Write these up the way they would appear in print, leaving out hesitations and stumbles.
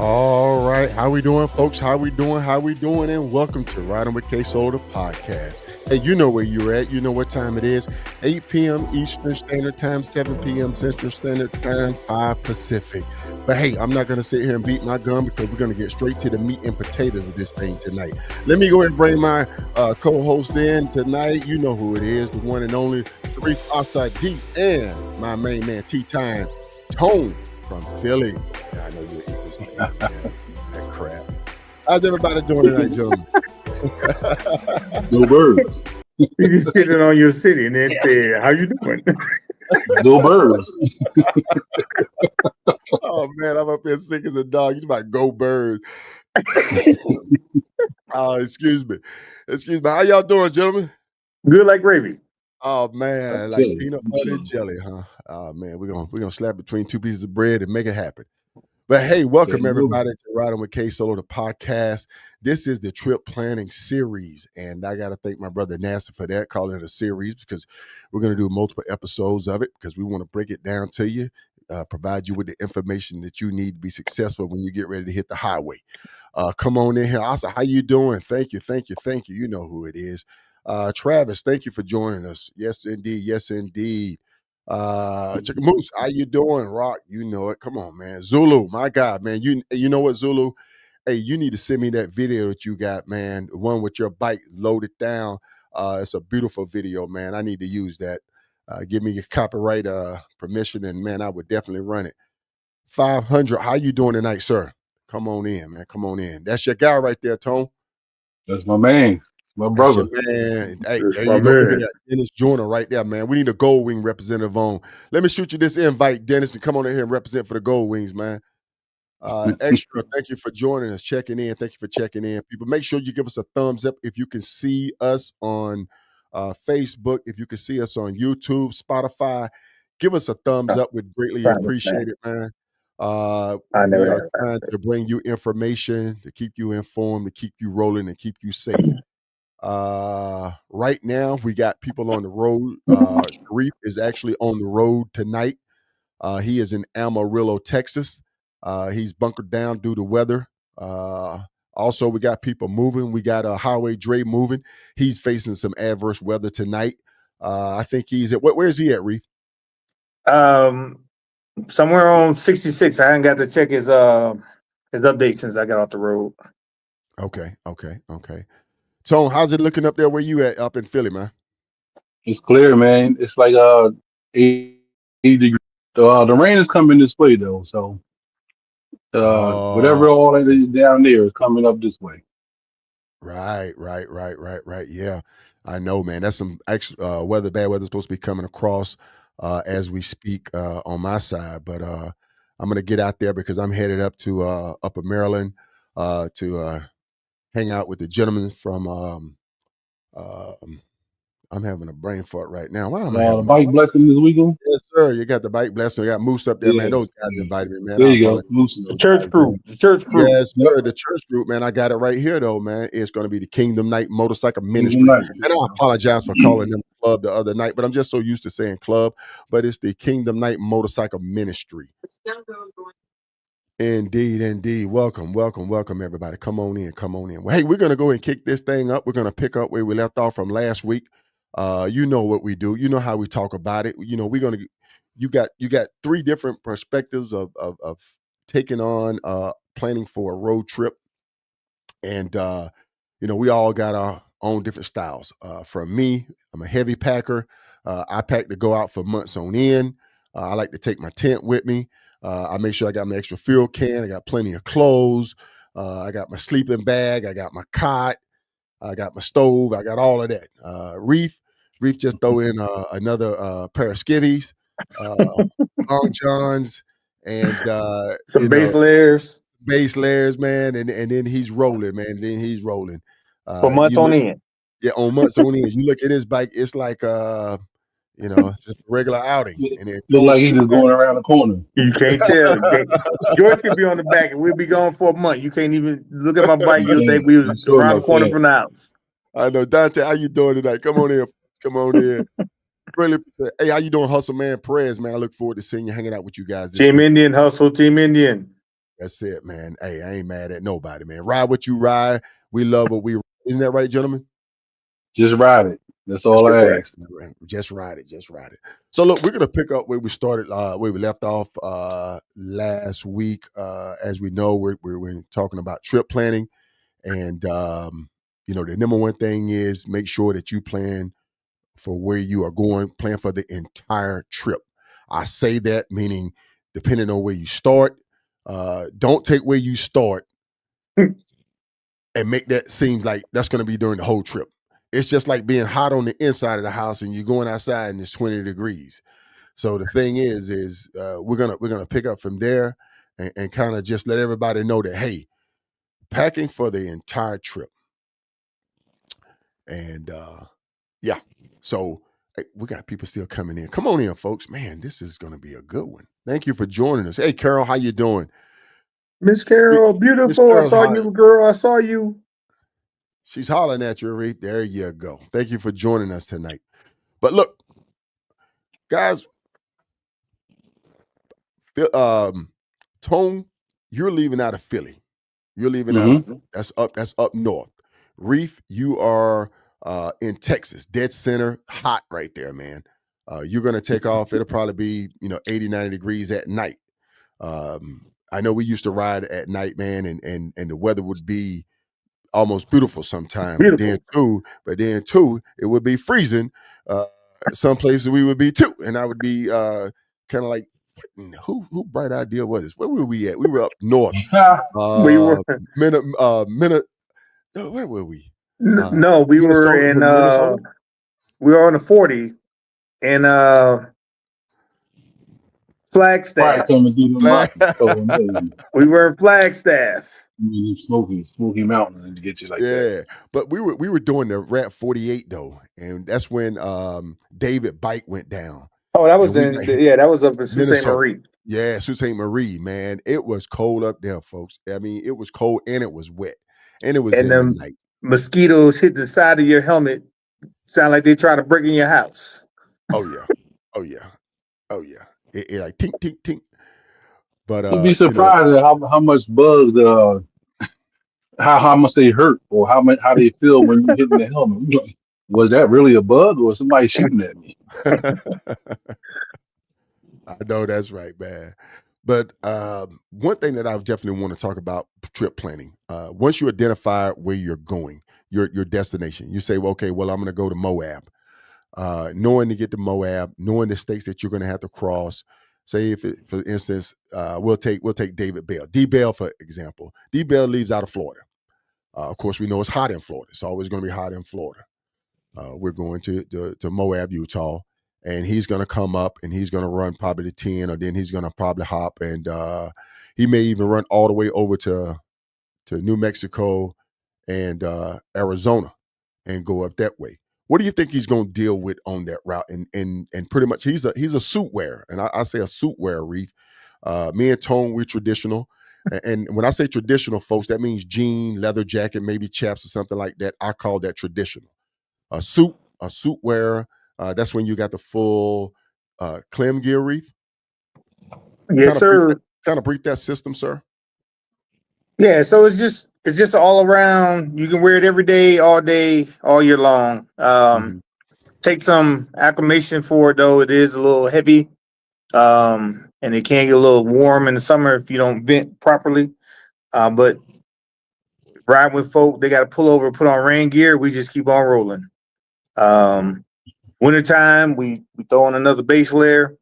All right, how we doing, folks? How we doing? And welcome to Riding with Ksolo, the podcast. Hey, you know where you're at. You know what time it is. 8 p.m. Eastern Standard Time, 7 p.m. Central Standard Time, 5 Pacific. But hey, I'm not going to sit here and beat my gun because we're going to get straight to the meat and potatoes of this thing tonight. Let me go ahead and bring my co-host in tonight. You know who it is, the one and only Sharif Asadi and my main man, T-Time, Tone from Philly. Yeah, I know you're Eagles fan. That crap. How's everybody doing tonight, gentlemen? Go Birds. You can sit it on your city and then say, "How you doing?" Go Birds. Oh man, I'm up there sick as a dog. You about go Birds. Oh, excuse me. How y'all doing, gentlemen? Good like gravy. Oh man, That's like good. peanut butter and jelly, huh? Oh man, we're gonna slap between two pieces of bread and make it happen. But hey, welcome everybody to Riding with Ksolo, the podcast. This is the trip planning series, and I got to thank my brother Nasser for that, calling it a series, because we're going to do multiple episodes of it because we want to break it down to you, provide you with the information that you need to be successful when you get ready to hit the highway. Come on in here. Asa, how you doing? Thank you. You know who it is. Travis, thank you for joining us. Yes, indeed. Chicken Moose, how you doing? Rock, you know it. Come on, man. Zulu, my God, man. You know what, Zulu? Hey, you need to send me that video that you got, man. The one with your bike loaded down. It's a beautiful video, man. I need to use that. Give me your copyright permission, and man, I would definitely run it. 500. How you doing tonight, sir? Come on in, man. Come on in. That's your guy right there, Tone. That's my man. My brother. Man, hey, That's there my you go. Look man. at that. Dennis Joyner right there, man. We need a Gold Wing representative on. Let me shoot you this invite, Dennis, and come on in here and represent for the Gold Wings, man. Extra, thank you for joining us, checking in. Thank you for checking in, people. Make sure you give us a thumbs up if you can see us on Facebook, if you can see us on YouTube, Spotify. Give us a thumbs up. We'd greatly appreciate it, man. We are trying to bring you information to keep you informed, to keep you rolling, and keep you safe. Right now, we got people on the road. Sharif is actually on the road tonight. He is in Amarillo, Texas. He's bunkered down due to weather. Also, we got people moving. We got Highway Dre moving. He's facing some adverse weather tonight. I think he's at where's he at, Reef? Somewhere on 66. I haven't got to check his update since I got off the road. Okay. Tone, how's it looking up there where you at up in Philly, man? It's clear, man. It's like 80 degrees. The rain is coming this way though, so whatever all that is down there is coming up this way. Right. Yeah, I know, man. That's some extra bad weather supposed to be coming across as we speak on my side. But I'm gonna get out there because I'm headed up to Upper Maryland to hang out with the gentleman from I'm having a brain fart right now. Why am I having the bike blessing this weekend? Yes, sir. You got the bike blessing. You got Moose up there, man. Yeah. Those guys invited me, man. There you go. The church crew. Yes, sir. The church group, man. I got it right here, though, man. It's going to be the Kingdom Night Motorcycle Ministry. And I apologize for calling them club the other night, but I'm just so used to saying club. But it's the Kingdom Night Motorcycle Ministry. Indeed. Welcome, everybody. Come on in. Well, hey, we're going to go and kick this thing up. We're going to pick up where we left off from last week. You know what we do. You know how we talk about it. You know, you got three different perspectives of taking on planning for a road trip. And we all got our own different styles. For me, I'm a heavy packer. I pack to go out for months on end. I like to take my tent with me. I make sure I got my extra fuel can. I got plenty of clothes. I got my sleeping bag. I got my cot. I got my stove. I got all of that. Reef just throw in another pair of skivvies, long johns, and some base layers. Base layers, man, and then he's rolling, man. For months on end. Yeah, on months on end. You look at his bike, it's like just a regular outing. And it look like he's just going around the corner. You can't tell. George could be on the back and we'll be gone for a month. You can't even look at my bike. You'll think we was around the corner from the house. I know. Dante, how you doing tonight? Come on in. Really, hey, how you doing, Hustle Man? Perez, man. I look forward to seeing you, hanging out with you guys. Team week. Indian Hustle, Team Indian. That's it, man. Hey, I ain't mad at nobody, man. Ride what you ride. We love what we. Isn't that right, gentlemen? Just ride it. That's Just all I Correct. ask. Just ride it. Just ride it. So look, we're gonna pick up where we started, where we left off last week. As we know, we're talking about trip planning, and the number one thing is make sure that you plan for where you are going. Plan for the entire trip. I say that meaning, depending on where you start, don't take where you start and make that seem like that's going to be during the whole trip. It's just like being hot on the inside of the house and you're going outside and it's 20 degrees. So the thing is we're gonna pick up from there and kind of just let everybody know that, hey, packing for the entire trip. And yeah, so hey, we got people still coming in. Come on in, folks. Man, this is gonna be a good one. Thank you for joining us. Hey, Carol, how you doing? Miss Carol, Miss beautiful. I Carol's saw you, hollering. girl. I saw you. She's hollering at you, Reed. There you go. Thank you for joining us tonight. But look, guys, Tone, you're leaving out of Philly. You're leaving out of Mm-hmm. that's up north. Reef, you are in Texas, dead center, hot right there, man. You're gonna take off. It'll probably be 80, 90 degrees at night. I know we used to ride at night, man, and the weather would be almost beautiful sometime. Beautiful. But then too, it would be freezing. Some places we would be too, and I would be kind of like, who bright idea was this? Where were we at? We were up north. We were Minute. Where were we? no, we Minnesota. were in Minnesota. we were on the 40 in Probably Flagstaff. coming through the Flag. mountains. So no, We were in Flagstaff. smoky mountains to get you like that. Yeah, but we were doing the Rat 48 though, and that's when David Bike went down, Oh, that and was we that was up in Sault Ste. Minnesota. Marie. Yeah, Sault Ste. Marie, man. It was cold up there, folks. I mean, it was cold and it was wet, and it was And in the them night. mosquitoes hit the side of your helmet. Sound like they're trying to break in your house. Oh yeah, oh yeah, oh yeah. It like tink tink tink. But You'd be surprised at how much bugs how much they hurt or how they feel when you hitting the helmet. You like, was that really a bug or somebody shooting at me? I know that's right, man. But one thing that I definitely want to talk about trip planning. Once you identify where you're going, your destination, you say, well, okay, well, I'm going to go to Moab. Knowing to get to Moab, knowing the states that you're going to have to cross. Say, for instance, we'll take David Bell, D Bell for example. D Bell leaves out of Florida. Of course, we know it's hot in Florida. It's always going to be hot in Florida. We're going to Moab, Utah, and he's going to come up and he's going to run probably the 10, or then he's going to probably hop, and he may even run all the way over to New Mexico and Arizona and go up that way. What do you think he's going to deal with on that route? And pretty much he's a suit wearer, and I say a suit wearer, Reef. Me and Tone, we're traditional. And when I say traditional, folks, that means jean, leather jacket, maybe chaps or something like that. I call that traditional. A suit wearer. That's when you got the full clim gear, Reef. Yes, sir. Kind of brief that system, sir. Yeah, so it's just all around. You can wear it every day, all year long. Mm-hmm. Take some acclimation for it though. It is a little heavy. And it can get a little warm in the summer if you don't vent properly. But riding with folk, they got to pull over, put on rain gear. We just keep on rolling. Wintertime, we throw on another base layer,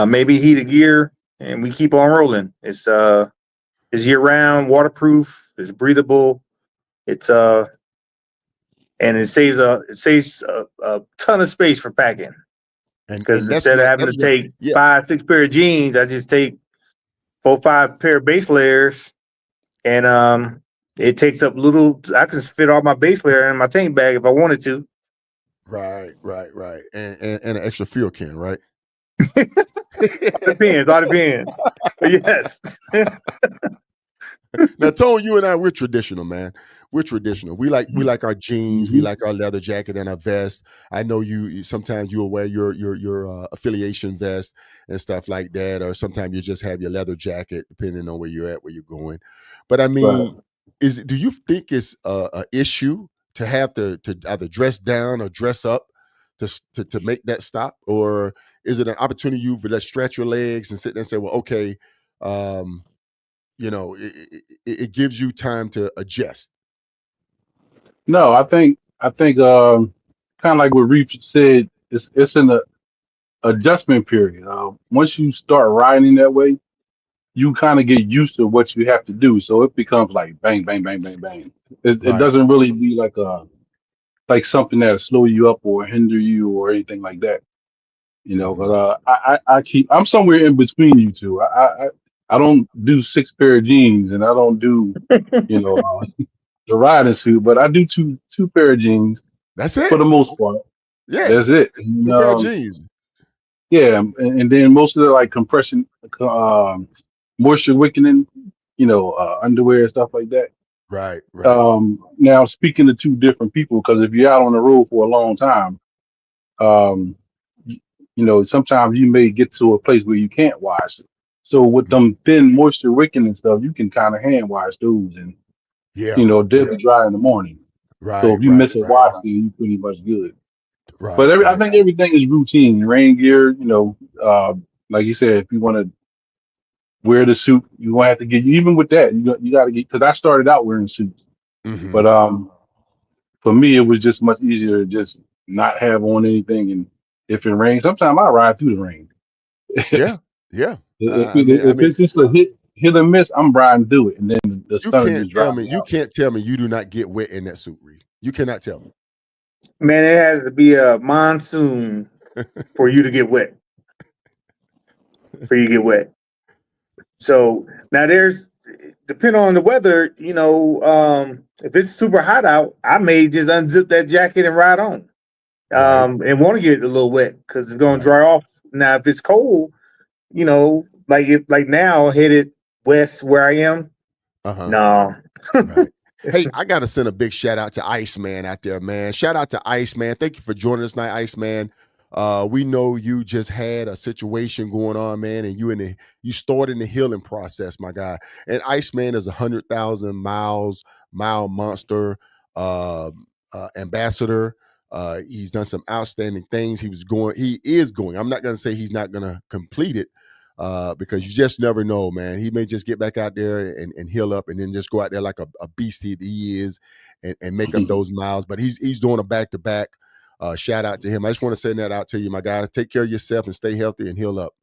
maybe heated gear, and we keep on rolling. It's year round, waterproof, it's breathable, it's and it saves a ton of space for packing. Because And instead of having to take yeah. 5-6 pair of jeans, I just take 4-5 pair of base layers, and it takes up little. I can fit all my base layer in my tank bag if I wanted to. Right. And an extra fuel can, right? All depends. But yes. Now, Tone, you and I, we're traditional, man. We're traditional. We like our jeans, we Mhm. like our leather jacket and our vest. I know sometimes you'll wear your affiliation vest and stuff like that, or sometimes you just have your leather jacket, depending on where you're at, where you're going. But I Right. mean, do you think it's a issue to have to either dress down or dress up to make that stop, or is it an opportunity you for let's stretch your legs and sit there and say, well, okay, um, it gives you time to adjust. No, I think kind of like what Reef said, it's in the adjustment period. Once you start riding that way, you kind of get used to what you have to do. So it becomes like bang, bang, bang, bang, bang. It Right. doesn't really be like something that'll slow you up or hinder you or anything like that. Mhm. But I'm somewhere in between you two. I don't do six pair of jeans and I don't do you know the riding suit, but I do two pair of jeans That's for it. the most part. Yeah. That's it. And, 2 pair of jeans. yeah, and then most of the like compression, moisture wicking, underwear and stuff like that. Right, right. Now speaking to two different people, because if you're out on the road for a long time, um, y- sometimes you may get to a place where you can't wash it. So with Mm. them thin moisture wicking and stuff, you can kind of hand wash those, and Yeah, they'll yeah. be dry in the morning. So Right, if you right, miss a right, wash, then you pretty much good. But right, I right. think everything is routine. Rain gear, like you said, if you want to wear the suit, you won't have to get. Even with that, you got to get. Because I started out wearing suits, but Mhm. for me, it was just much easier to just not have on anything. And if it rains, sometimes I ride through the rain. Yeah, yeah. If I mean I if mean, it's just a hit or miss, I'm riding through it, and then the you sun will can't just dry tell me me you out. can't tell me you do not get wet in that suit, Reed. You cannot tell me. Man, it has to be a monsoon for you to get wet. For you to get wet. So now there's depending on the weather, if it's super hot out, I may just unzip that jacket and ride on. Right, And want to get a little wet because it's gonna right. dry off. Now, if it's cold, like now headed west where I am, Uh-huh. no. Right. Hey, I gotta send a big shout out to Iceman out there, man. Shout out to Iceman. Thank you for joining us tonight, Iceman. We know you just had a situation going on, man, and you started in the healing process, my guy. And Iceman is 100,000 mile monster uh, ambassador. He's done some outstanding things. He is going. I'm not gonna say he's not gonna complete it, because you just never know, man. He may just get back out there and heal up and then just go out there like a beast he is and make up those miles. But he's doing a back to back. Shout out to him. I just want to send that out to you, my guys. Take care of yourself and stay healthy and heal up.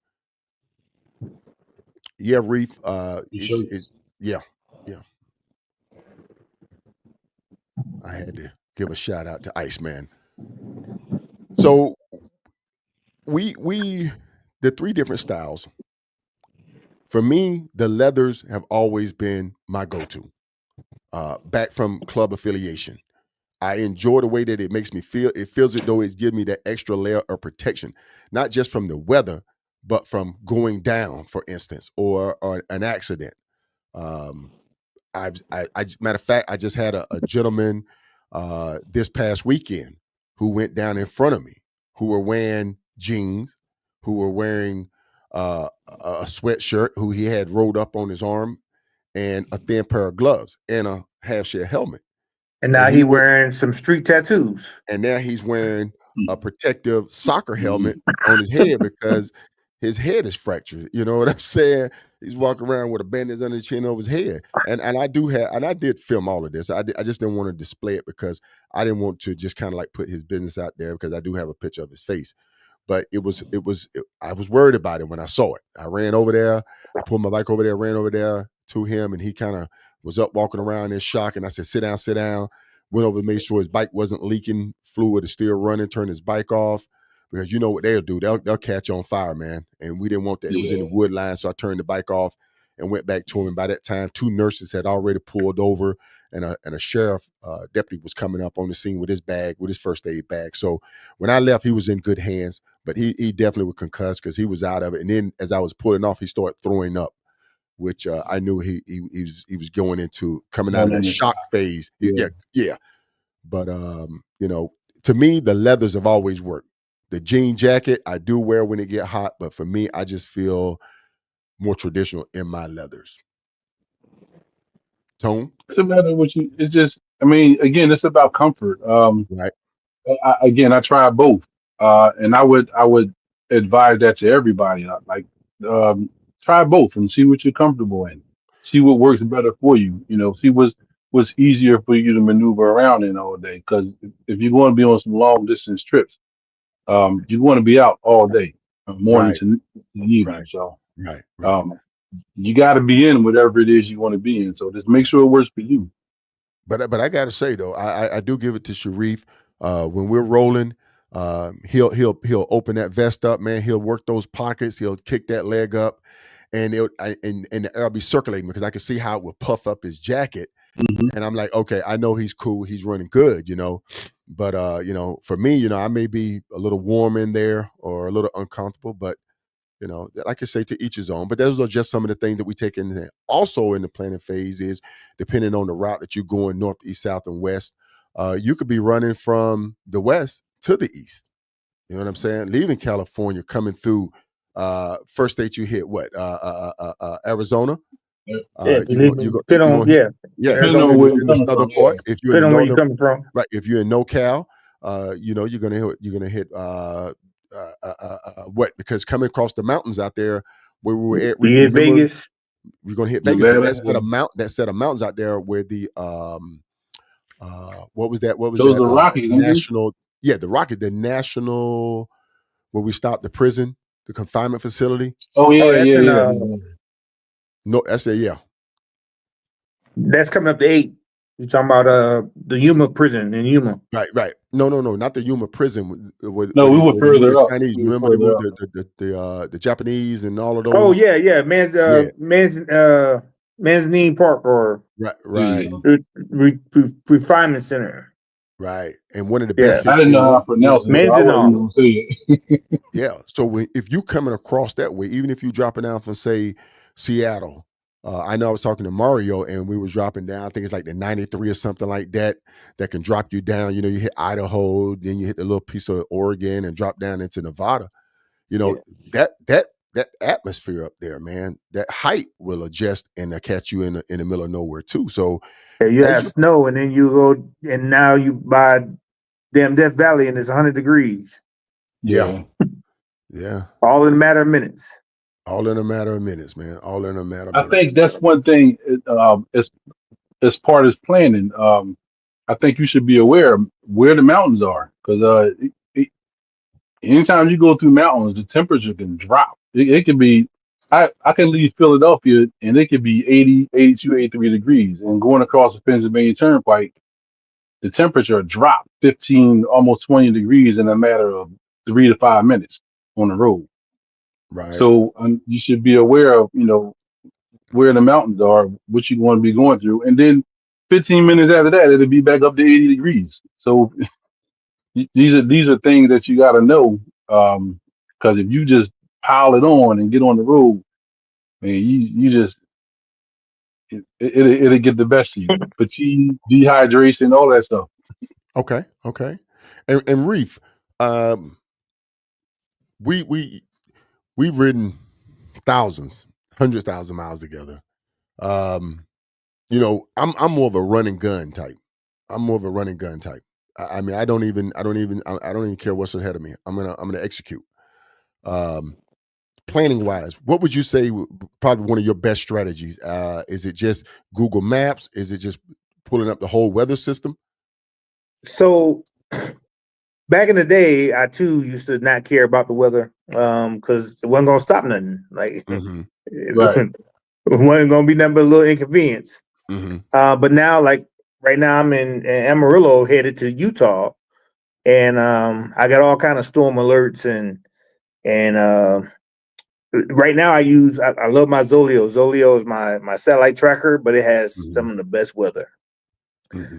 Yeah, Reef. For sure. It's yeah, yeah. I had to give a shout out to Iceman. So we the three different styles. For me, the leathers have always been my go-to. Back from club affiliation. I enjoy the way that it makes me feel. It feels as though it gives me that extra layer of protection, not just from the weather, but from going down, for instance, or an accident. Um, matter of fact, I just had a gentleman this past weekend who went down in front of me, who were wearing jeans, who were wearing a sweatshirt, who he had rolled up on his arm, and a thin pair of gloves and a half shell helmet, And and now he he went wearing some street tattoos. and now he's wearing a protective soccer helmet on his head because his head is fractured. You know what I'm saying? He's walking around with a bandage under his chin over his head. And I did film all of this. I just didn't want to display it because I didn't want to just kind of like put his business out there because I do have a picture of his face. But I was worried about it when I saw it. I ran over there, I pulled my bike over there, ran over there to him, and he kind of was up walking around in shock. And I said, sit down, sit down. Went over to make sure his bike wasn't leaking fluid, is still running, turned his bike off. Because you know what they'll do. They'll catch on fire, man. And we didn't want that. It was in the Yeah. wood line. So I turned the bike off and went back to him. And by that time, two nurses had already pulled over, and a sheriff deputy was coming up on the scene with his first aid bag. So when I left, he was in good hands, but he definitely was concussed because he was out of it. And then as I was pulling off, he started throwing up. which I knew he was going into coming out of that shock phase. Yeah. But to me, the leathers have always worked. The jean jacket I do wear when it get hot, but for me, I just feel more traditional in my leathers. Tone? It doesn't matter what you. It's just. I mean, again, it's about comfort. Right. I tried both, and I would advise that to everybody. Um, try both and see what you're comfortable in. See what works better for you. See what's easier for you to maneuver around in all day. Because if you're going to be on some long distance trips, you want to be out all day, morning Right. to evening. Right. So Right. you got to be in whatever it is you want to be in. So just make sure it works for you. But I gotta say though, I do give it to Sharif. When we're rolling, he'll open that vest up, man. He'll work those pockets. He'll kick that leg up, and and the air will be circulating because I can see how it will puff up his jacket. Mm-hmm. And I'm like, okay, I know he's cool. He's running good, But for me, I may be a little warm in there or a little uncomfortable, but like I say, to each his own. But those are just some of the things that we take in there. Also in the planning phase is depending on the route that you're going, north, east, south, and west. You could be running from the west to the east. You know what I'm saying? Leaving California, coming through first state you hit, what? Arizona. You're going to Depending so on in where the, you're in the coming southern from. part, if you're in the Depending on where you're northern, coming from. right? If you're in NoCal, you're gonna hit what? Because coming across the mountains out there where we were at, You hit Vegas. We're gonna hit Vegas, but that set of mountains out there where the what was that? Those are Rockies, national? Yeah, the Rocket, the national where we stopped the prison, the confinement facility. Oh yeah, that's yeah. No, yeah. That's coming up to 8. You're talking about the Yuma prison in Yuma. Right. No, not the Yuma prison. No, we were further up. Chinese. You remember they moved the Japanese and all of those? Oh yeah. Manzanine Park or right. refinement center. Right. And one of the best. I didn't know how to pronounce it. So I wasn't going to say it. Yeah. So if you coming across that way, even if you dropping down from say Seattle, I know I was talking to Mario and we was dropping down. I think it's like the 93 or something like that can drop you down. You hit Idaho, then you hit the little piece of Oregon and drop down into Nevada. That atmosphere up there, man, that height will adjust and catch you in the middle of nowhere too. So you have snow and then you go and now you by damn Death Valley and it's 100 degrees. Yeah. All in a matter of minutes. All in a matter of minutes, man. All in a matter of minutes. I think that's one thing as part of planning. I think you should be aware of where the mountains are because anytime you go through mountains, the temperature can drop. It can be, I can leave Philadelphia and it could be 80, 82, 83 degrees. And going across the Pennsylvania Turnpike, the temperature dropped 15, almost 20 degrees in a matter of 3 to 5 minutes on the road. Right. So you should be aware of, where the mountains are, what you're going to be going through. And then 15 minutes after that, it'll be back up to 80 degrees. So these are things that you got to know. Because if you just pile it on and get on the road, man, you just it'll get the best of you. Fatigue, dehydration, all that stuff. Okay. And Reef, we've ridden thousands, 100,000 miles together. I'm more of a run and gun type. I mean, I don't even care what's ahead of me. I'm gonna execute. Planning wise, what would you say probably one of your best strategies? Is it just Google Maps? Is it just pulling up the whole weather system? So back in the day, I too used to not care about the weather because it wasn't gonna stop nothing. Like it wasn't gonna be nothing but a little inconvenience. But now, like right now, I'm in Amarillo, headed to Utah, and I got all kind of storm alerts and right now I love my Zoleo. Zoleo is my satellite tracker, but it has some of the best weather.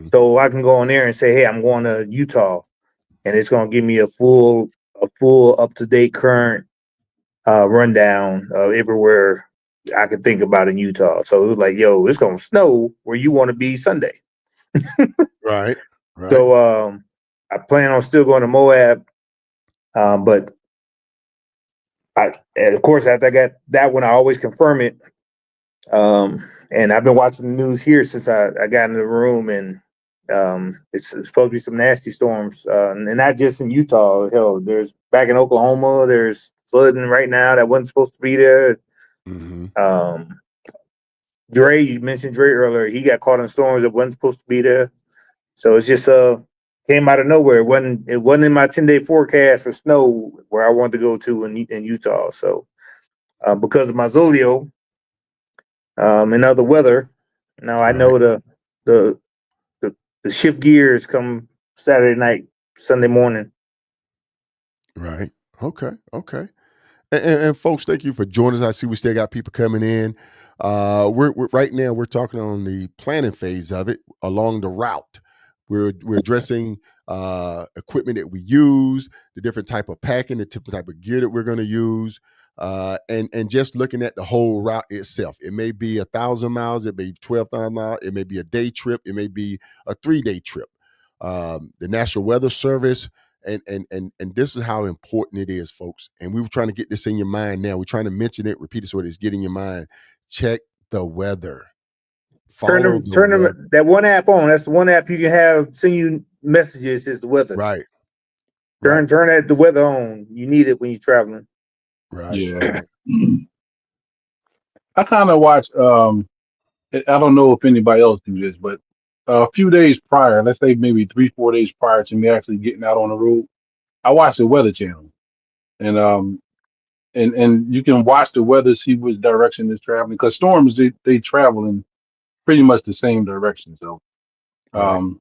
So I can go on there and say, hey, I'm going to Utah, and it's going to give me a full up to date current rundown of everywhere I could think about in Utah. So it was like, yo, it's gonna snow where you want to be Sunday. Right. Right. So I plan on still going to Moab, but and of course after I got that one, I always confirm it. And I've been watching the news here since I got in the room, and it's supposed to be some nasty storms, and not just in Utah. Hell, there's back in Oklahoma. There's flooding right now that wasn't supposed to be there. Mm-hmm. Dre, you mentioned Dre earlier. He got caught in storms that wasn't supposed to be there. So it's just came out of nowhere. It wasn't in my 10-day forecast for snow where I wanted to go to in Utah. So because of my Zolio and other weather, now I know the shift gears come Saturday night, Sunday morning. Right. Okay. Okay. And folks, thank you for joining us. I see we still got people coming in. We're right now we're talking on the planning phase of it along the route. We're addressing equipment that we use, the different type of packing, the different type of gear that we're going to use, and just looking at the whole route itself. It may be 1,000 miles, it may be 12,000 miles, it may be a day trip, it may be a 3-day trip. The National Weather Service. And this is how important it is, folks. And we were trying to get this in your mind now. We're trying to mention it, repeat it so it's getting in your mind. Check the weather. Turn them that one app on. That's the one app you can have send you messages is the weather. Right. Turn the weather on. You need it when you're traveling. Right. Yeah. Right. I kind of watch. I don't know if anybody else do this, but a few days prior, let's say maybe 3-4 days prior to me actually getting out on the road, I watch the Weather Channel, and you can watch the weather, see which direction it's traveling, because storms they travel in pretty much the same direction. So, Right.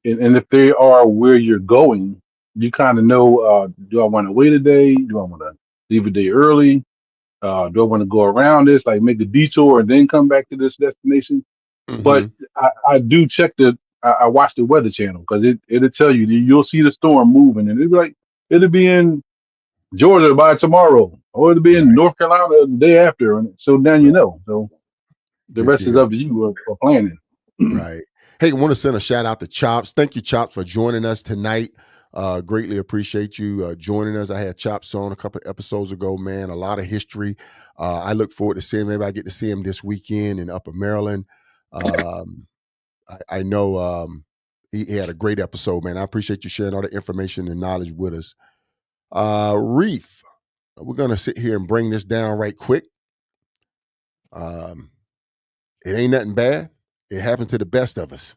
and if they are where you're going, you kind of know, do I want to wait a day? Do I want to leave a day early? Do I want to go around this, like make a detour and then come back to this destination? But Mm-hmm. I do check I watch the Weather Channel because it'll tell you, you'll see the storm moving, and it'll be in Georgia by tomorrow, or it'll be in Right. North Carolina the day after, and so then you Right. know. So the Good rest is deal. up to you for planning. Right. Hey, I want to send a shout out to Chops. Thank you, Chops, for joining us tonight. Greatly appreciate you joining us. I had Chops on a couple of episodes ago, man. A lot of history. I look forward to seeing. Maybe I get to see him this weekend in Upper Maryland. I know he had a great episode, man. I appreciate you sharing all the information and knowledge with us. Reef, we're gonna sit here and bring this down right quick. It ain't nothing bad. It happens to the best of us.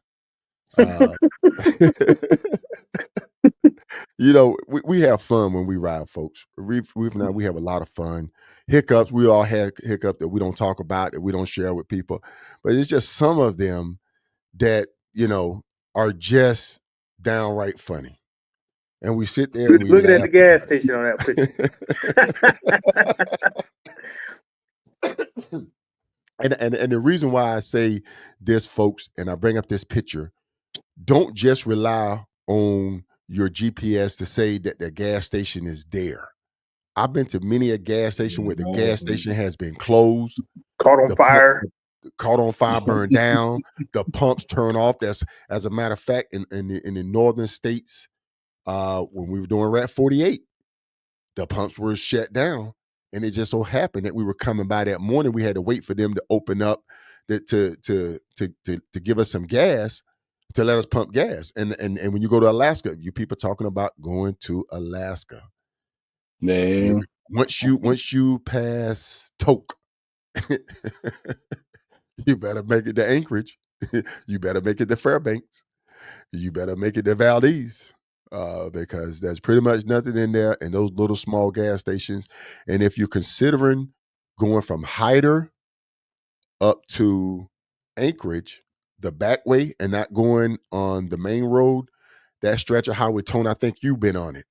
You know, we have fun when we ride, folks. We have a lot of fun. Hiccups, we all had hiccups that we don't talk about, that we don't share with people. But it's just some of them that, are just downright funny. And we sit there and we Looking at the laugh. gas station on that picture. and the reason why I say this, folks, and I bring up this picture, don't just rely on your GPS to say that the gas station is there. I've been to many a gas station where the gas station has been closed, caught on the pump fire. caught on fire, burned down, the pumps turn off. That's, as a matter of fact, in the northern states, when we were doing Rat 48, the pumps were shut down. And it just so happened that we were coming by that morning. We had to wait for them to open up to give us some gas, to let us pump gas. And when you go to Alaska, you people talking about going to Alaska. Man, Once you pass Toke, you better make it to Anchorage. You better make it to Fairbanks. You better make it to Valdez. Because there's pretty much nothing in there in those little small gas stations. And if you're considering going from Hyder up to Anchorage, the back way, and not going on the main road, that stretch of Highway Tone, I think you've been on it.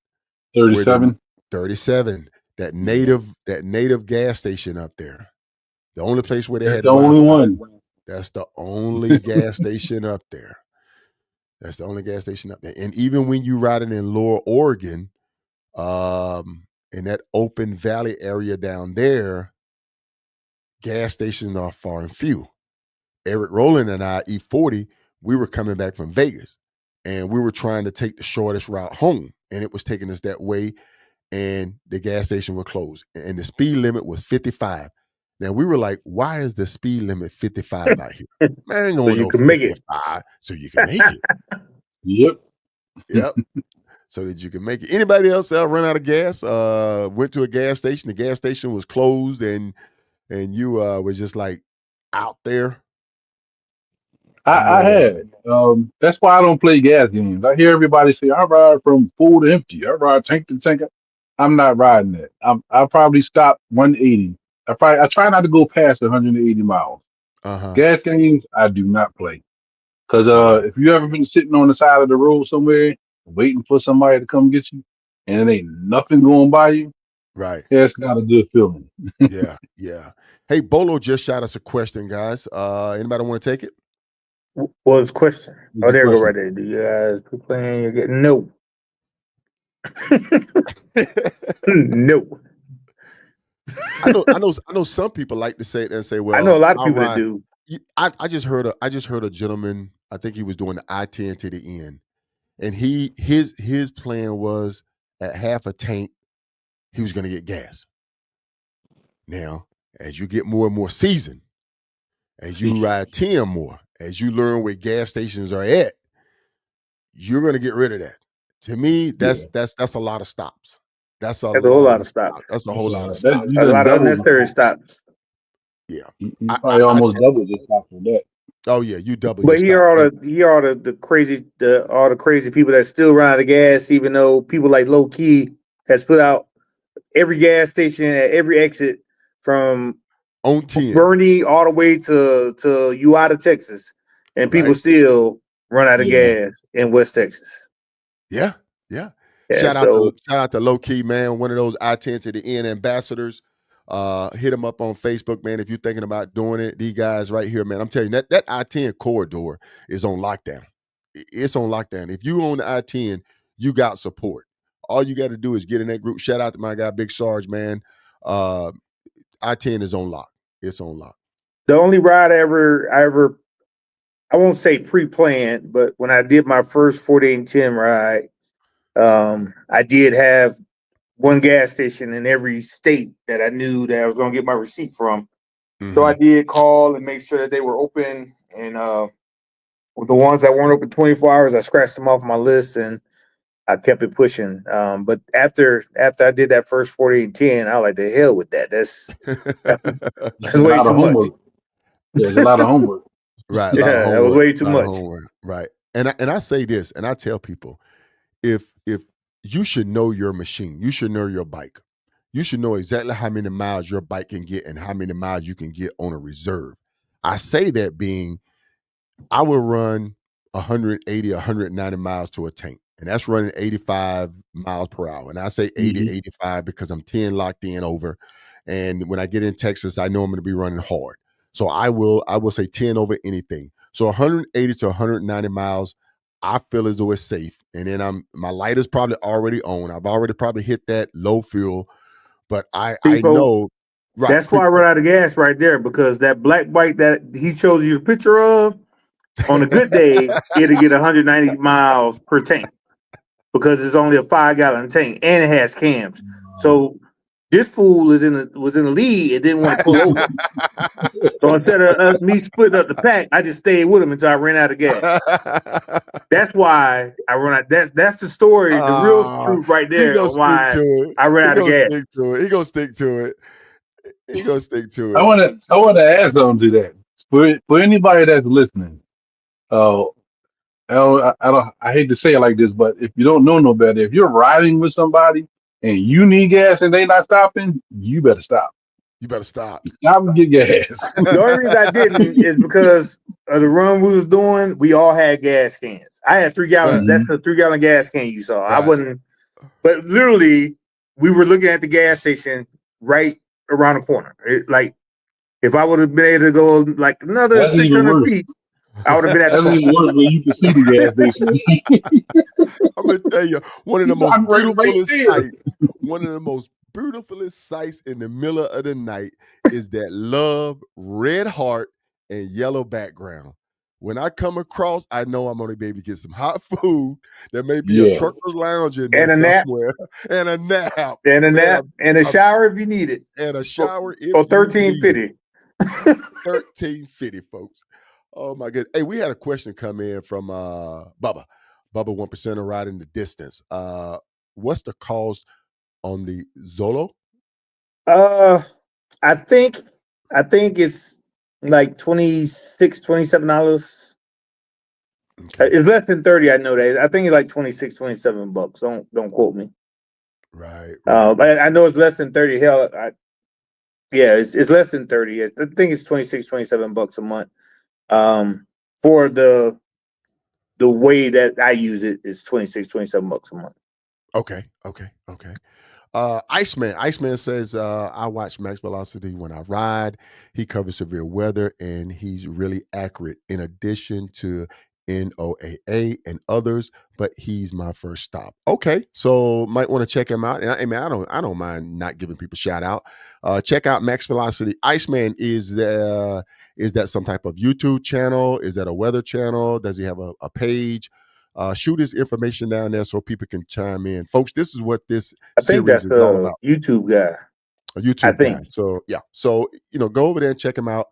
Where the 37. 37, that native gas station up there. The only place where they That's had the only Wi-Fi. one. That's the only gas station up there. That's the only gas station up there. And even when you riding in Lower Oregon, in that open valley area down there, gas stations are far and few. Eric Rowland and I, E40, we were coming back from Vegas, and we were trying to take the shortest route home, and it was taking us that way, and the gas station was closed, and the speed limit was 55. Now, we were like, why is the speed limit 55 out here? Man, ain't So going you no can make it. 55 so you can make it. Yep. Yep. So that you can make it. Anybody else run out of gas? Went to a gas station. The gas station was closed, and you was just like out there. I had. That's why I don't play gas games. I hear everybody say, I ride from full to empty. I ride tank to tank. I'm not riding that. I'll probably stop 180. I try not to go past 180 miles. Gas games, I do not play. Because if you ever been sitting on the side of the road somewhere waiting for somebody to come get you, and it ain't nothing going by you, right? Yeah, it's not a good feeling. Yeah. Hey, Bolo just shot us a question, guys. Anybody want to take it? What was the question? Oh, there you go right there. Do you guys keep playing? You're getting no. No. I know some people like to say it and say, well, I know a lot of people that do. I just heard a gentleman, I think he was doing the I-10 to the end. And his plan was at half a tank, he was going to get gas. Now, as you get more and more seasoned, as you ride 10 more, as you learn where gas stations are at, you're going to get rid of that. To me, that's a lot of stops. That's a whole lot of stops. That's a whole lot of stops. A lot of unnecessary stops. Yeah, you probably almost doubled the stop for that. Oh yeah, you double. But here are the crazy people that still run out of gas, even though people like Low Key has put out every gas station at every exit from on 10 Bernie all the way to Uada, Texas, and people still run out of gas in West Texas. Yeah. Shout out to Low Key, man, one of those I-10 to the end ambassadors. Hit them up on Facebook, man, if you're thinking about doing it. These guys right here, man, I'm telling you, that I-10 corridor is on lockdown. It's on lockdown. If you own the I-10, you got support. All you got to do is get in that group. Shout out to my guy, Big Sarge, man. I-10 is on lock. It's on lock. The only ride I ever, I won't say pre-planned, but when I did my first 48 and 10 ride, I did have one gas station in every state that I knew that I was going to get my receipt from. Mm-hmm. So I did call and make sure that they were open. And the ones that weren't open 24 hours, I scratched them off my list and I kept it pushing. But after I did that first 48 and 10, I was like, the hell with that. That's way too much. There's a lot of homework. Right. That was way too much. Right. And I say this, and I tell people, if you should know your machine, you should know your bike. You should know exactly how many miles your bike can get and how many miles you can get on a reserve. I say that being, I will run 180, 190 miles to a tank, and that's running 85 miles per hour. And I say 80, 85 because I'm 10 locked in over. And when I get in Texas, I know I'm going to be running hard. So I will say 10 over anything. So 180 to 190 miles, I feel as though it's safe. And then my light is probably already on. I've already probably hit that low fuel, but I know. Right, that's why I run out of gas right there, because that black bike that he showed you a picture of, on a good day, it'll get 190 miles per tank because it's only a 5-gallon tank and it has cams. So this fool was in the lead and didn't want to pull over. So instead of me splitting up the pack, I just stayed with him until I ran out of gas. That's why I run out. That's the story, the real truth right there. Why I ran out of gas. He gonna stick to it. He gonna stick to it. I want to add something to that for anybody that's listening. I hate to say it like this, but if you don't know no better, if you're riding with somebody and you need gas and they not stopping, you better stop. You better stop. Stop and get gas. The only reason I didn't is because of the run we was doing. We all had gas cans. I had 3 gallons. That's the 3-gallon gas can you saw. Right. I wasn't, but literally, we were looking at the gas station right around the corner. If I would have been able to go like another 600 feet, I would have been at the corner. That's worse when you can see the gas station. I'm gonna tell you, one of the most beautiful sights. One of the most beautifulest sights in the middle of the night is that love, red heart, and yellow background. When I come across, I know I'm gonna be able to get some hot food. There may be a Yeah. trucker's lounge in there And a nap. somewhere, and a nap, And a man, nap. And a I'm shower if you need it. and a shower For if you need it. 1350. 1350, folks. Oh my goodness. Hey, we had a question come in from Bubba. Bubba 1% riding the distance. What's the cost on the Zolo? I think it's like $26, $27. Okay. It's less than 30, I know that. I think it's like 26, $27. Don't quote me. Right. But I know it's less than 30. Hell, it's less than 30. I think it's 26, $27 a month. For the way that I use it is 26, $27 a month. Okay. Iceman says, I watch Max Velocity when I ride. He covers severe weather and he's really accurate in addition to NOAA and others, but he's my first stop. Okay. So might want to check him out. And I don't mind not giving people shout out. Check out Max Velocity. Iceman, is that some type of YouTube channel? Is that a weather channel? Does he have a page? Shoot his information down there so people can chime in. Folks, this is what this I think series that's is all a about. YouTube guy. A YouTube guy. So yeah. So go over there and check him out.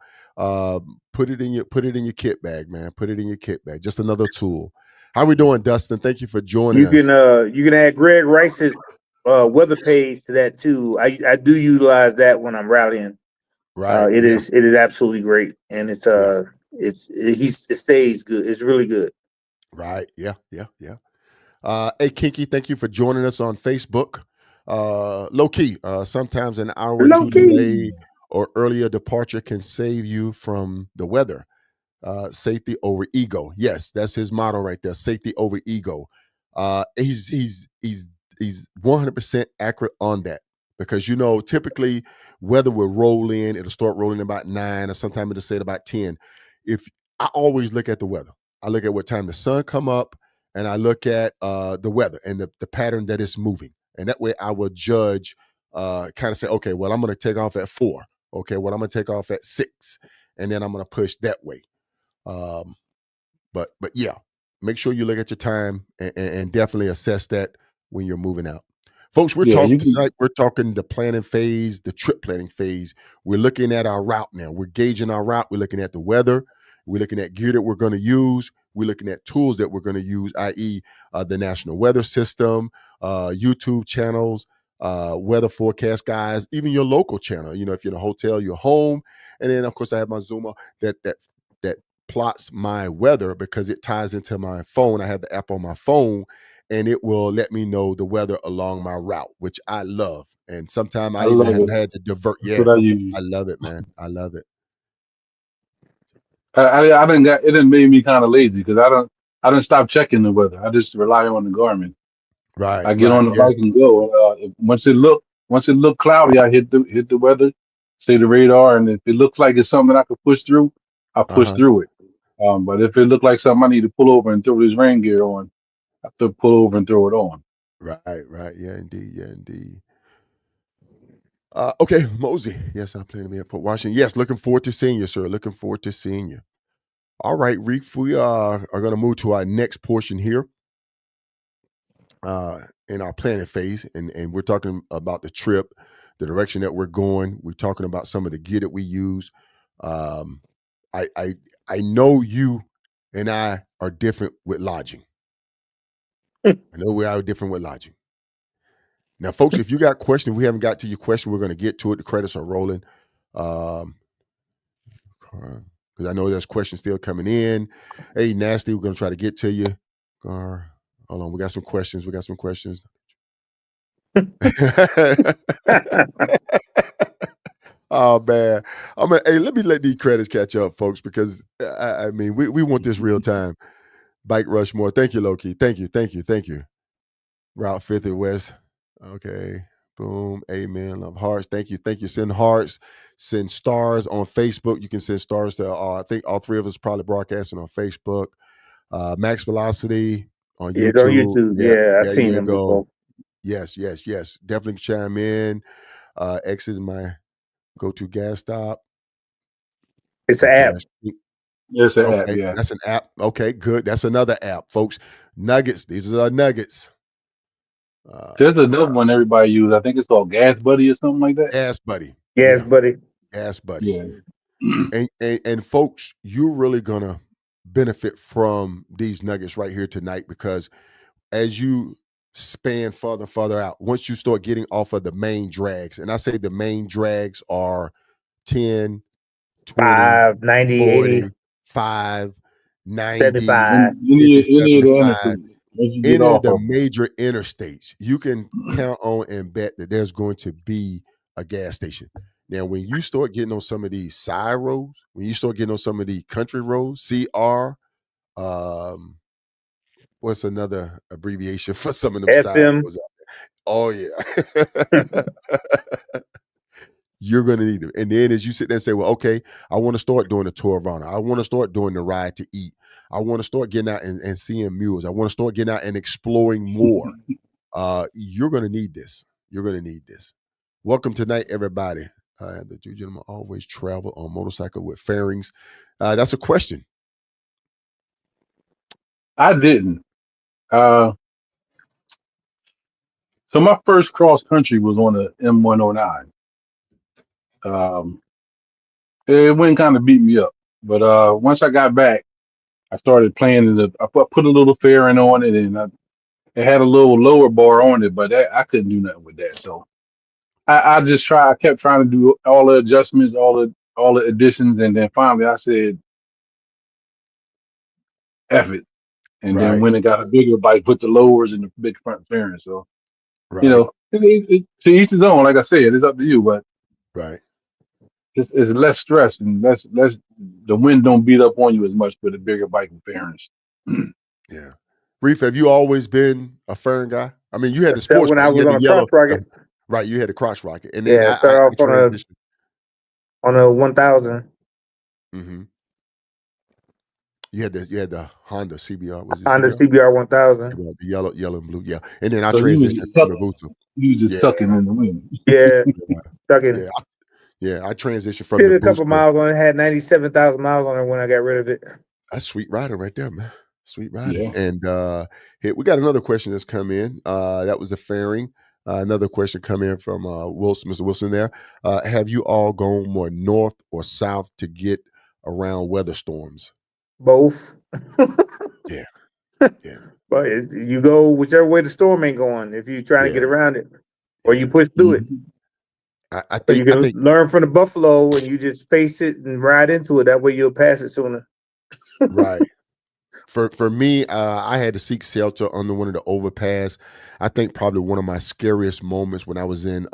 Put it in your kit bag, man. Put it in your kit bag. Just another tool. How we doing, Dustin? Thank you for joining us. You can add Greg Rice's weather page to that too. I do utilize that when I'm rallying. Right. It is absolutely great, and it stays good. It's really good. Right. Yeah. Hey, Kinky, thank you for joining us on Facebook. Low key, sometimes an hour or two delay or earlier departure can save you from the weather. Safety over ego. Yes, that's his motto right there. Safety over ego. He's 100% accurate on that because typically weather will roll in. It'll start rolling about 9, or sometimes it'll say about 10. If I always look at the weather, I look at what time the sun come up, and I look at the weather and the pattern that it's moving, and that way I will judge. Kind of say, okay, well, I'm going to take off at 4. Okay, well, I'm going to take off at 6, and then I'm going to push that way. But yeah, make sure you look at your time and definitely assess that when you're moving out. Folks, we're talking the planning phase, the trip planning phase. We're looking at our route now. We're gauging our route. We're looking at the weather. We're looking at gear that we're going to use. We're looking at tools that we're going to use, i.e. The National Weather System, YouTube channels, weather forecast guys, even your local channel. If you're in a hotel, your home. And then, of course, I have my Zoomer that plots my weather because it ties into my phone. I have the app on my phone, and it will let me know the weather along my route, which I love. And sometimes I even have had to divert. That's what I use. I love it, man. I love it. I didn't it didn't make me kind of lazy because I don't stop checking the weather. I just rely on the Garmin. Right. I get on the bike and go. Once it look cloudy, I hit the weather, say the radar, and if it looks like it's something I could push through, I push through it. But if it looked like something I need to pull over and throw this rain gear on, I have to pull over and throw it on. Right. Yeah, indeed. Okay, Mosey. Yes, I'm playing me for Washington. Yes, looking forward to seeing you, sir. Looking forward to seeing you. All right, Reef, we are going to move to our next portion here in our planning phase, and we're talking about the trip, the direction that we're going. We're talking about some of the gear that we use. I know you and I are different with lodging. I know we are different with lodging. Now, folks, if you got questions, we haven't got to your question, we're going to get to it. The credits are rolling. Because I know there's questions still coming in. Hey, Nasty, we're going to try to get to you. Hold on, we got some questions. Oh man, let me let these credits catch up, folks, because I mean we want this real time. Bike Rushmore, thank you, Loki, thank you. Route 50 West, okay, boom, amen. Love hearts, thank you. Send hearts, send stars on Facebook. You can send stars to I think all three of us probably broadcasting on Facebook. Max Velocity on YouTube. Yeah, I've seen them before. Yes. Definitely chime in. X is my go-to gas stop. It's The an app. gas. It's an app, Okay, yeah. that's an app. Okay, good. That's another app, folks. Nuggets. These are our nuggets. There's another one everybody uses. I think it's called Gas Buddy or something like that. Gas Buddy. Yes, Yeah, buddy. Gas Buddy. Yeah. And folks, you're really gonna benefit from these nuggets right here tonight, because as you span further out, once you start getting off of the main drags, and I say the main drags are 10, 20, 5, 90, 80, 40, 5, 90, seventy-five. Any of the 75, interstates once you get any of off the of them. major interstates, you can count on and bet that there's going to be a gas station. Now, when you start getting on some of these side roads, when you start getting on some of the country roads, CR, um, what's another abbreviation for some of them side FM. roads? Oh yeah. You're going to need them. And then as you sit there and say, well, okay, I want to start doing the tour of honor. I want to start doing the ride to eat. I want to start getting out and seeing mules. I want to start getting out and exploring more. You're going to need this. You're going to need this. Welcome tonight, everybody. The two gentlemen always travel on motorcycle with fairings. That's a question. I didn't. So my first cross country was on the M109. It went kind of beat me up, but once I got back, I started playing. I put a little fairing on it, and it had a little lower bar on it, but I couldn't do nothing with that. So I just try. I kept trying to do all the adjustments, all the additions, and then finally I said, "F it." And then Right, when it got a bigger bike, put the lowers and the big front fairing. So right, to each his own. Like I said, it's up to you, but right. it's less stress and less. The wind don't beat up on you as much with a bigger bike and fairings. Yeah. Reef, have you always been a fairing guy? I mean, you had the Except sports when bike, I you was had on the a cross yellow, rocket. right? You had the crotch rocket, and then Yeah, I started off transitioned. on a 1000. Mm-hmm. You had the Honda CBR. Was it Honda CBR? CBR 1000. CBR, the yellow and blue. Yeah, and then I So you was transitioned just from the tucking. Booster. You was just Yeah, tucking in the wind. Yeah, yeah, stucking. I transitioned from Did the a couple Booster. miles on it. Had 97,000 miles on it when I got rid of it. That's sweet riding right there, man. Sweet riding. Yeah. And here we got another question that's come in. That was the fairing. Another question come in from Wilson, Mr. Wilson there. Have you all gone more north or south to get around weather storms? Both. Yeah, yeah, But you go whichever way the storm ain't going if you're trying to get yeah, around it, or you yeah. push through it. Mhm. I Or you think can learn from the buffalo and you just face it and ride into it. That way you'll pass it sooner. right. For me, I had to seek shelter under one of the overpass. I think probably one of my scariest moments when I was in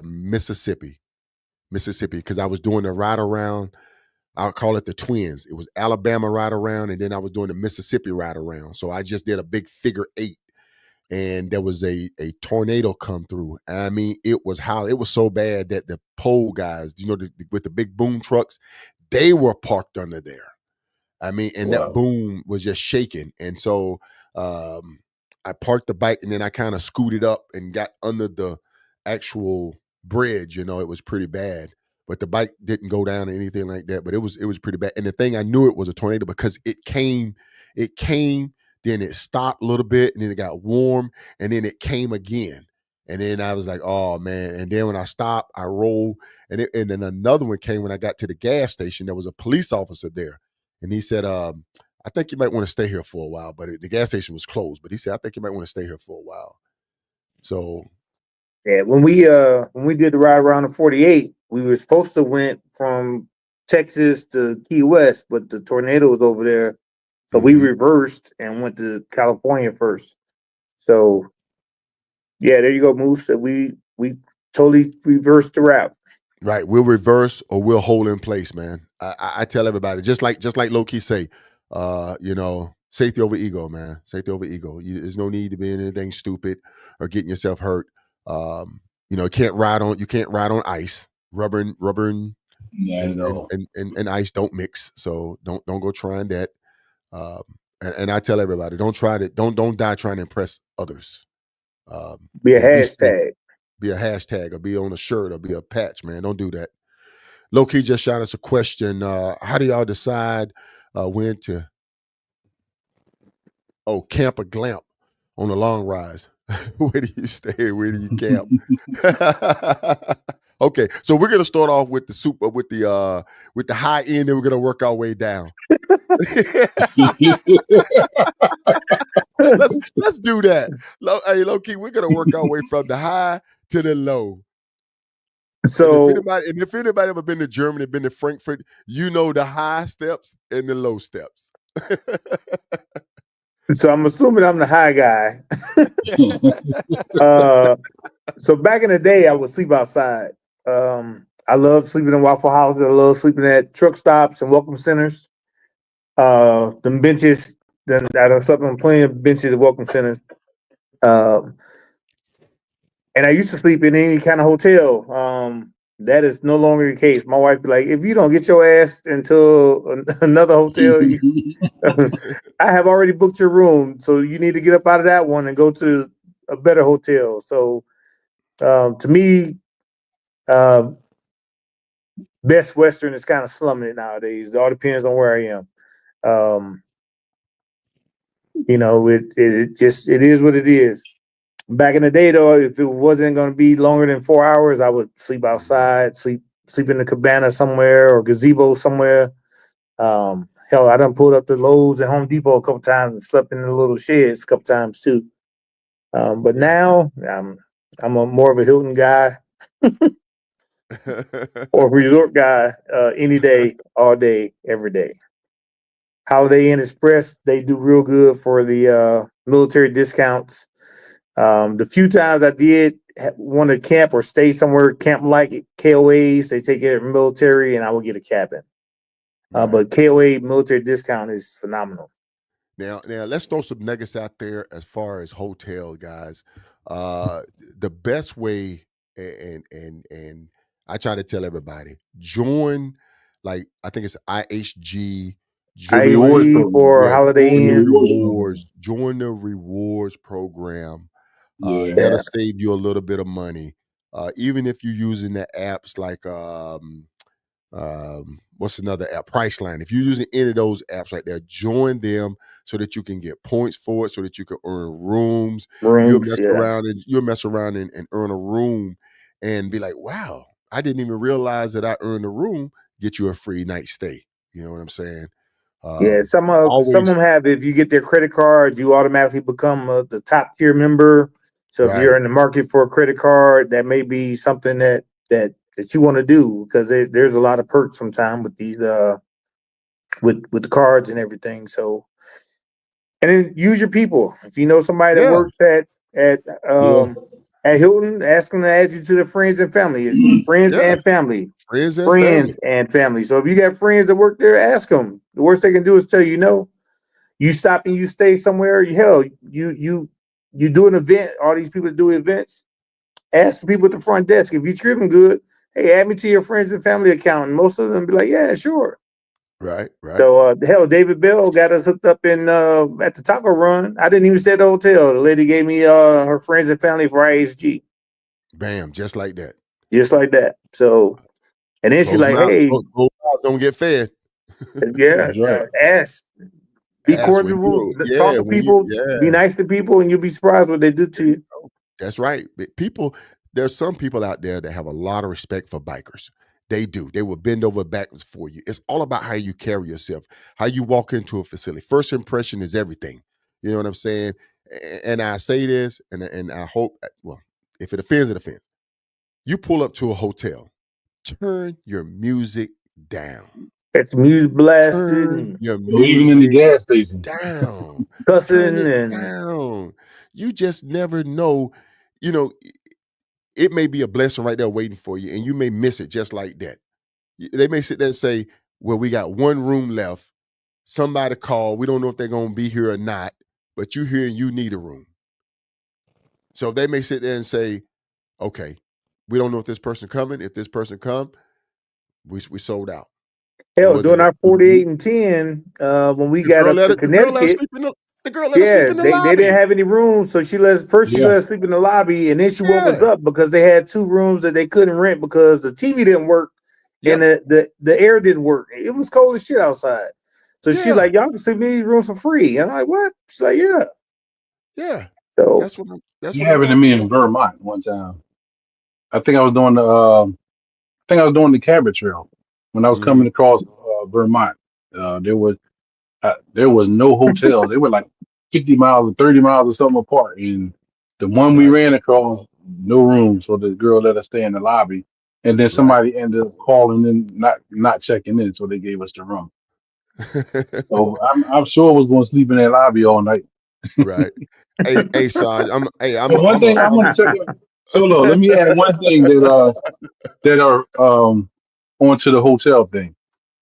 Mississippi, because I was doing the ride around. I'll call it the twins. It was Alabama ride around, and then I was doing the Mississippi ride around. So I just did a big figure 8, and there was a tornado come through. I mean, it was so bad that the pole guys, with the big boom trucks, they were parked under there. I mean, and that Wow. boom was just shaking. And so I parked the bike, and then I kind of scooted up and got under the actual bridge. It was pretty bad. But the bike didn't go down or anything like that. But it was pretty bad. And the thing, I knew it was a tornado because it came, then it stopped a little bit, and then it got warm, and then it came again. And then I was like, oh man. And then when I stopped, I rolled. And then another one came when I got to the gas station. There was a police officer there. And he said, I think you might want to stay here for a while, but the gas station was closed. But he said, I think you might want to stay here for a while. So Yeah, when we did the ride around the 48, we were supposed to went from Texas to Key West, but the tornado was over there, so we reversed and went to California first. So yeah, there you go, Moose. That we totally reversed the route. right, we'll reverse or we'll hold in place, man. I tell everybody, just like low key say, safety over ego, man. Safety over ego. There's no need to be in anything stupid or getting yourself hurt. You can't ride on ice. Rubber and Not and at all. and ice don't mix. So don't go trying that. Um, and I tell everybody, don't die trying to impress others. Be a be safe. hashtag. Be a hashtag or be on a shirt or be a patch, man. Don't do that. Low key just shot us a question. How do y'all decide when to camp or glamp on a long rise? Where do you stay? Where do you camp? Okay, so we're gonna start off with the high end, and we're gonna work our way down. let's do that. Low key, we're gonna work our way from the high to the low. So And if anybody ever been to Germany, been to Frankfurt, you know the high steps and the low steps. So I'm assuming I'm the high guy. So back in the day, I would sleep outside. I love sleeping in Waffle Houses. I love sleeping at truck stops and welcome centers. Them benches. Then I done slept on plenty of benches at welcome centers. Um, and I used to sleep in any kind of hotel. That is no longer the case. My wife be like, if you don't get your ass into another hotel, I have already booked your room, so you need to get up out of that one and go to a better hotel. So, to me, Best Western is kind of slumming it nowadays. It all depends on where I am. It is what it is. Back in the day, though, if it wasn't going to be longer than 4 hours, I would sleep outside, sleep in the cabana somewhere or gazebo somewhere. Hell, I done pulled up the Lowe's and Home Depot a couple times and slept in the little sheds a couple times too. But now I'm a more of a Hilton guy or resort guy, any day, all day, every day. Holiday Inn Express, they do real good for the military discounts. The few times I did want to camp or stay somewhere, camp like KOAs, they take care of military, and I would get a cabin. Right. But KOA military discount is phenomenal. Now let's throw some nuggets out there as far as hotel guys. The best way, and I try to tell everybody, join, like I think it's IHG. reward IHG program. for Yeah, Holiday join the Inn. rewards. Join the rewards program. Yeah. That'll save you a little bit of money. Even if you're using the apps like what's another app? Priceline. If you're using any of those apps right there, join them so that you can get points for it, so that you can earn rooms. You'll mess around and earn a room and be like, wow, I didn't even realize that I earned a room. Get you a free night stay. You know what I'm saying? Some of them have. If you get their credit card, you automatically become the top tier member. So if you're in the market for a credit card, that may be something that you want to do, because there's a lot of perks sometimes with these with the cards and everything. So, and then use your people. If you know somebody that works at Hilton, ask them to add you to their friends and family. It's friends and family. Friends and family. So if you got friends that work there, ask them. The worst they can do is tell you no. You stop and you stay somewhere. Hell, you do an event. All these people do events. Ask the people at the front desk. If you treat them good, hey, add me to your friends and family account. And most of them be like, yeah, sure. Right. So hell, David Bell got us hooked up in at the Taco Run. I didn't even stay at the hotel. The lady gave me her friends and family for ISG. Bam, just like that. Just like that. So, and then she's like, hey, don't get fed. Yeah, ask. Be cordial. Talk to people. Be nice to people, and you'll be surprised what they do to you. That's right. There's some people out there that have a lot of respect for bikers. They do. They will bend over backwards for you. It's all about how you carry yourself, how you walk into a facility. First impression is everything. You know what I'm saying? And I say this, and I hope, well, if it offends, it offends. You pull up to a hotel, turn your music down. Get the music blasted. Turn your even in the gas station down. Cussing Turn it and down. You just never know. You know, it may be a blessing right there waiting for you, and you may miss it just like that. They may sit there and say, well, we got one room left. Somebody called. We don't know if they're going to be here or not, but you're here and you need a room. So they may sit there and say, okay, we don't know if this person coming. If this person come, we sold out. Hell, during our 48 and 10, when we got up to Connecticut, The girl let her sleep in the they didn't lobby. have any rooms, so she let her sleep in the lobby, and then she woke us Yeah. up because they had 2 rooms that they couldn't rent because the TV didn't work and Yep. the air didn't work. It was cold as shit outside. So she Yeah. like, y'all can sleep in these rooms for free. And I'm like, what? She's like, yeah. Yeah. So That's It what I'm happened to talking me about. in Vermont one time. I think I was doing the Cabot Trail when I was Hmm. coming across Vermont. There was no hotel. They were like 50 miles or 30 miles or something apart. And the one we Gotcha. ran across, no room. So the girl let us stay in the lobby. And then Right. somebody ended up calling in, not checking in, so they gave us the room. So I'm sure I was going to sleep in that lobby all night. Right. Hey, Sarge, But one thing I want to tell you, Solo, let me add one thing that are onto the hotel thing.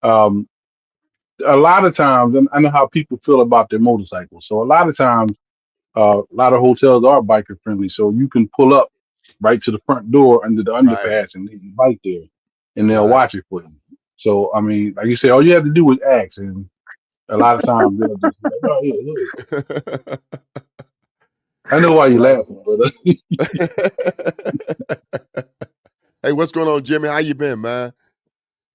Um, a lot of times, and I know how people feel about their motorcycles. So a lot of times, a lot of hotels are biker friendly. So you can pull up right to the front door under the right, underpass and leave your bike there, and they'll right. watch it for you. So I mean, like you say, all you have to do is ask, and a lot of times they'll just be like, "Oh, here, look." I know why you're So laughing, brother. hey, what's going on, Jimmy? How you been, man?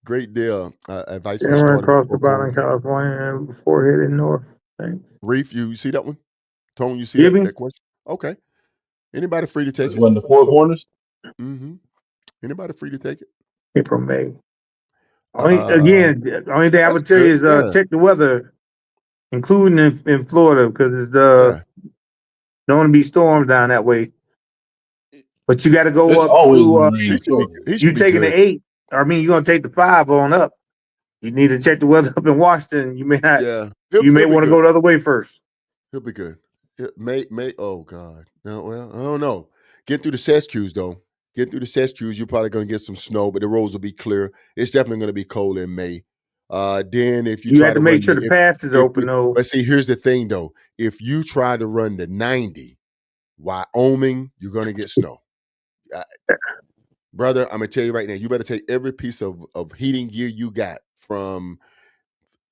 Great deal. Advice I for ran starting across the before bottom going. of California before heading north. Thanks. Reef, you see that one? Tone, you see Give that me that question? Okay. Anybody free to take This it? one, the Four Corners. Hmm. Anybody free to take it? April, May. Uh, The only thing I that's would tell good. you is Yeah, check the weather, including in Florida, because it's yeah. don't want to be storms down that way. But you got to go It's up always to been rain in Florida. He you should be taking good. the 8. I mean, you're gonna take the 5 on up. You need to check the weather up in Washington. You may not. Yeah, You may he'll be want to good. go the other way first. He'll be good. May. Oh God. No, well, I don't know. Get through the Sescues though. Get through the Sescues. You're probably going to get some snow, but the roads will be clear. It's definitely going to be cold in May. Then if you You try had to to make run sure the pass is if open you, though. but see, here's the thing though. If you try to run the 90, Wyoming, you're going to get snow. Uh, Brother, I'm gonna tell you right now. You better take every piece of heating gear you got, from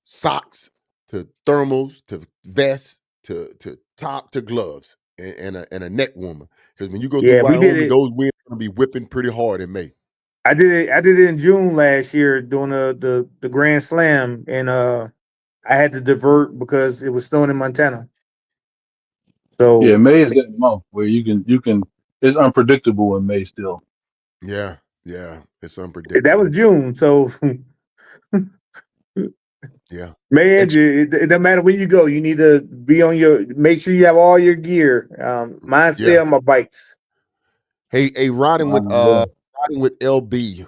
socks to thermals to vests to top to gloves, and a neck warmer. Because when you go through Yeah, we did Wyoming, it. those winds are gonna be whipping pretty hard in May. I did it in June last year doing the Grand Slam, and I had to divert because it was snowing in Montana. Yeah, So May is that month where you can. It's unpredictable in May still. Yeah, yeah, it's that was unpredictable. June. So Yeah, man, Ex- it doesn't matter when you go. You need to be on make sure you have all your gear. Mine stay yeah. on my bikes. Hey, Yeah. riding with LB.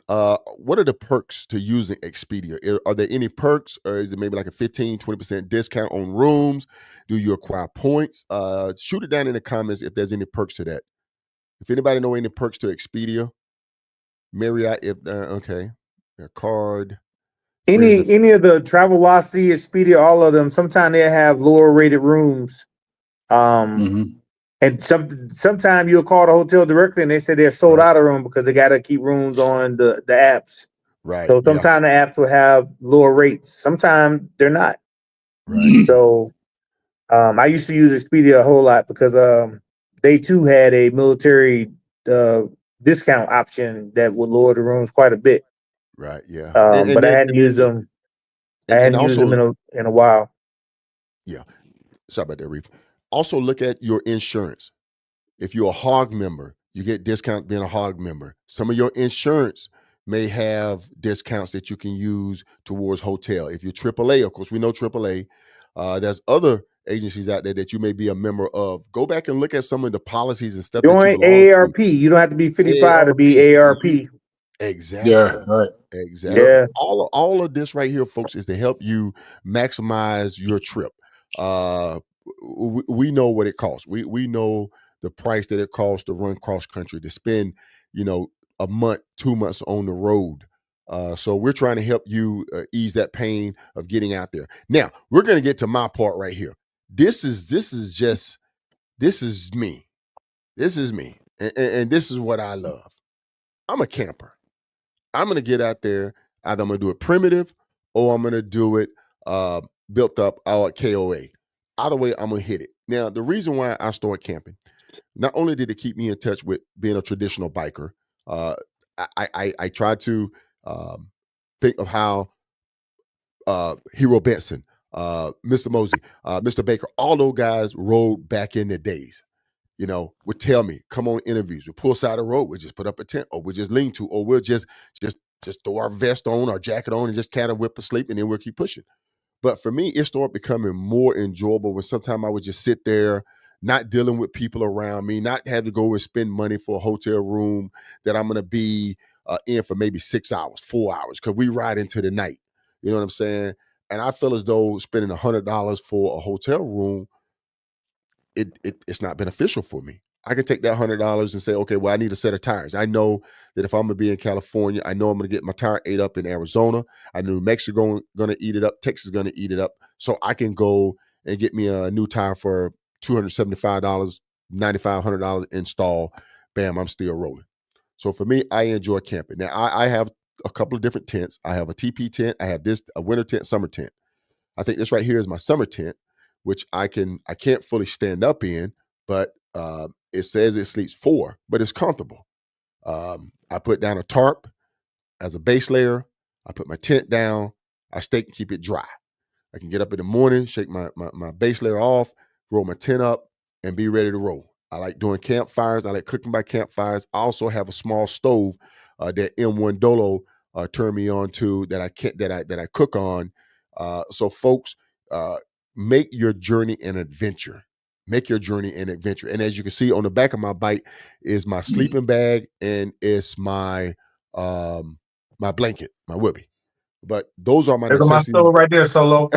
What are the perks to using Expedia? Are there any perks, or is it maybe like a 15-20% discount on rooms? Do you acquire points? Shoot it down in the comments if there's any perks to that. If anybody know any perks to Expedia, Marriott, if okay, their card, Fraser. Any of the Travelocity, Expedia, all of them. Sometimes they have lower rated rooms. Um, Hmm. and sometimes you'll call the hotel directly and they say they're sold Right, out of room because they got to keep rooms on the apps. right, So yeah, sometimes the apps will have lower rates. Sometimes they're not. right, So I used to use Expedia a whole lot because they too had a military uh, discount option that would lower the rooms quite a bit. right, yeah, and But I hadn't then used them. I and hadn't used them also, in a while. yeah. Sorry about that, Reef. Also, look at your insurance. If you're a hog member, you get discounts being a hog member. Some of your insurance may have discounts that you can use towards hotel. If you're AAA, of course, we know AAA. There's other agencies out there that you may be a member of. Go back and look at some of the policies and stuff that you Join belong to. AARP. You don't have to be 55 to be AARP. AARP. Yeah, Exactly. right. Exactly. Yeah. All of this right here, folks, is to help you maximize your trip. Uh, we know what it costs. We know the price that it costs to run cross country, to spend, you know, a month, 2 months on the road. So we're trying to help you ease that pain of getting out there. Now we're going to get to my part right here. This is me. This is me, and this is what I love. I'm a camper. I'm gonna get out there. Either I'm gonna do it primitive or I'm gonna do it built up KOA. either way, I'm gonna hit it. Now, the reason why I started camping, not only did it keep me in touch with being a traditional biker, uh, I tried to think of how Hero Benson, Mr. Mosey, Mr. Baker, all those guys rode back in the days. Would tell me, come on interviews. We'll pull side of the road, we'll just put up a tent, or we'll just lean to, or we'll just throw our vest on, our jacket on, and just kind of whip asleep, and then we'll keep pushing. But for me, it started becoming more enjoyable when sometimes I would just sit there, not dealing with people around me, not have to go and spend money for a hotel room that I'm going to be in for maybe 6 hours, 4 hours, because we ride into the night. You know what I'm saying? And I feel as though spending $100 for a hotel room, it's not beneficial for me. I can take that $100 and say, okay, well, I need a set of tires. I know that if I'm gonna be in California, I know I'm gonna get my tire ate up in Arizona. I know New Mexico gonna eat it up. Texas is gonna eat it up. So I can go and get me a new tire for $275, $9,500 install. Bam, I'm still rolling. So for me, I enjoy camping. Now I have a couple of different tents. I have a TP tent. I have a winter tent, summer tent. I think this right here is my summer tent, which I can't fully stand up in, but it says it sleeps 4, but it's comfortable. I put down a tarp as a base layer. I put my tent down. I stake and keep it dry. I can get up in the morning, shake my base layer off, roll my tent up, and be ready to roll. I like doing campfires. I like cooking by campfires. I also have a small stove that M1 Dolo turned me on to that I cook on. So folks, make your journey an adventure. Make your journey an adventure. And as you can see on the back of my bike is my sleeping bag, and it's my my blanket, my whoopee. But those are my There's my necessities. Ksolo right there, Solo.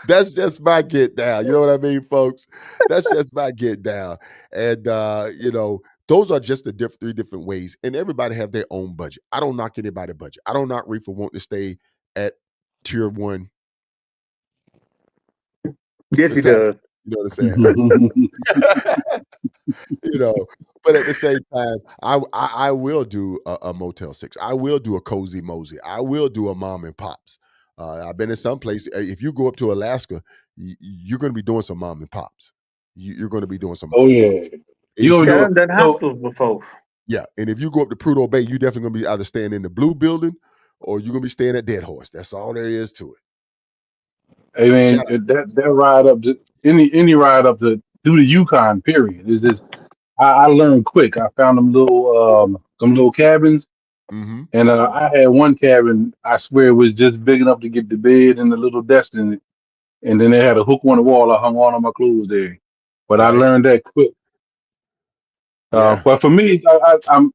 That's just my get down. You know what I mean, folks? That's just my get down. And those are just the 3 different ways. And everybody have their own budget. I don't knock anybody's budget. I don't knock Reefer wanting to stay at tier 1. Yes, he What's happening? does. You know what I'm saying? But at the same time, I will do a Motel 6. I will do a Cozy Mosey. I will do a Mom and Pops. I've been in some place. If you go up to Alaska, you're going to be doing some Mom and Pops. You're going to be doing some Oh Mom and yeah, Pops. And you if gonna you Yeah, I do go, it. done done So hospitals before. yeah, and if you go up to Prudhoe Bay, you're definitely going to be either staying in the Blue Building or you're going to be staying at Dead Horse. That's all there is to it. I mean, Shout out. that ride up to any ride up to through the Yukon period is just I learned quick. I found them little cabins, Mm-hmm. and I had one cabin. I swear it was just big enough to get the bed and the little desk in it, and then they had a hook on the wall. I hung all of my clothes there, but I Right. learned that quick. Yeah. But for me,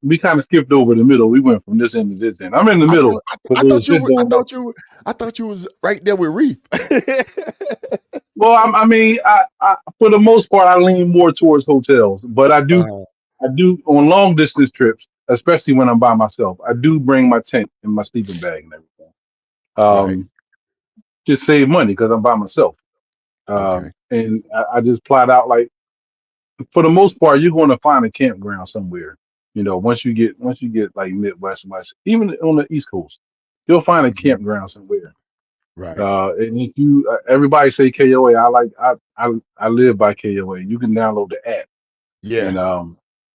we kind of skipped over the middle. We went from this end to this end. I'm in the I thought middle I, with I a little thought you shit were I going on. thought you was right there with Reef. Well, I mean, I for the most part, I lean more towards hotels, but Uh, I do on long distance trips, especially when I'm by myself. I do bring my tent and my sleeping bag and everything. right. Just save money because I'm by myself. Okay. And I just plot out like for the most part, you're going to find a campground somewhere. Once you get like Midwest, West, even on the East Coast, you'll find a Mhm. campground somewhere. Right. And if you everybody say KOA, I live by KOA. You can download the app and Yes.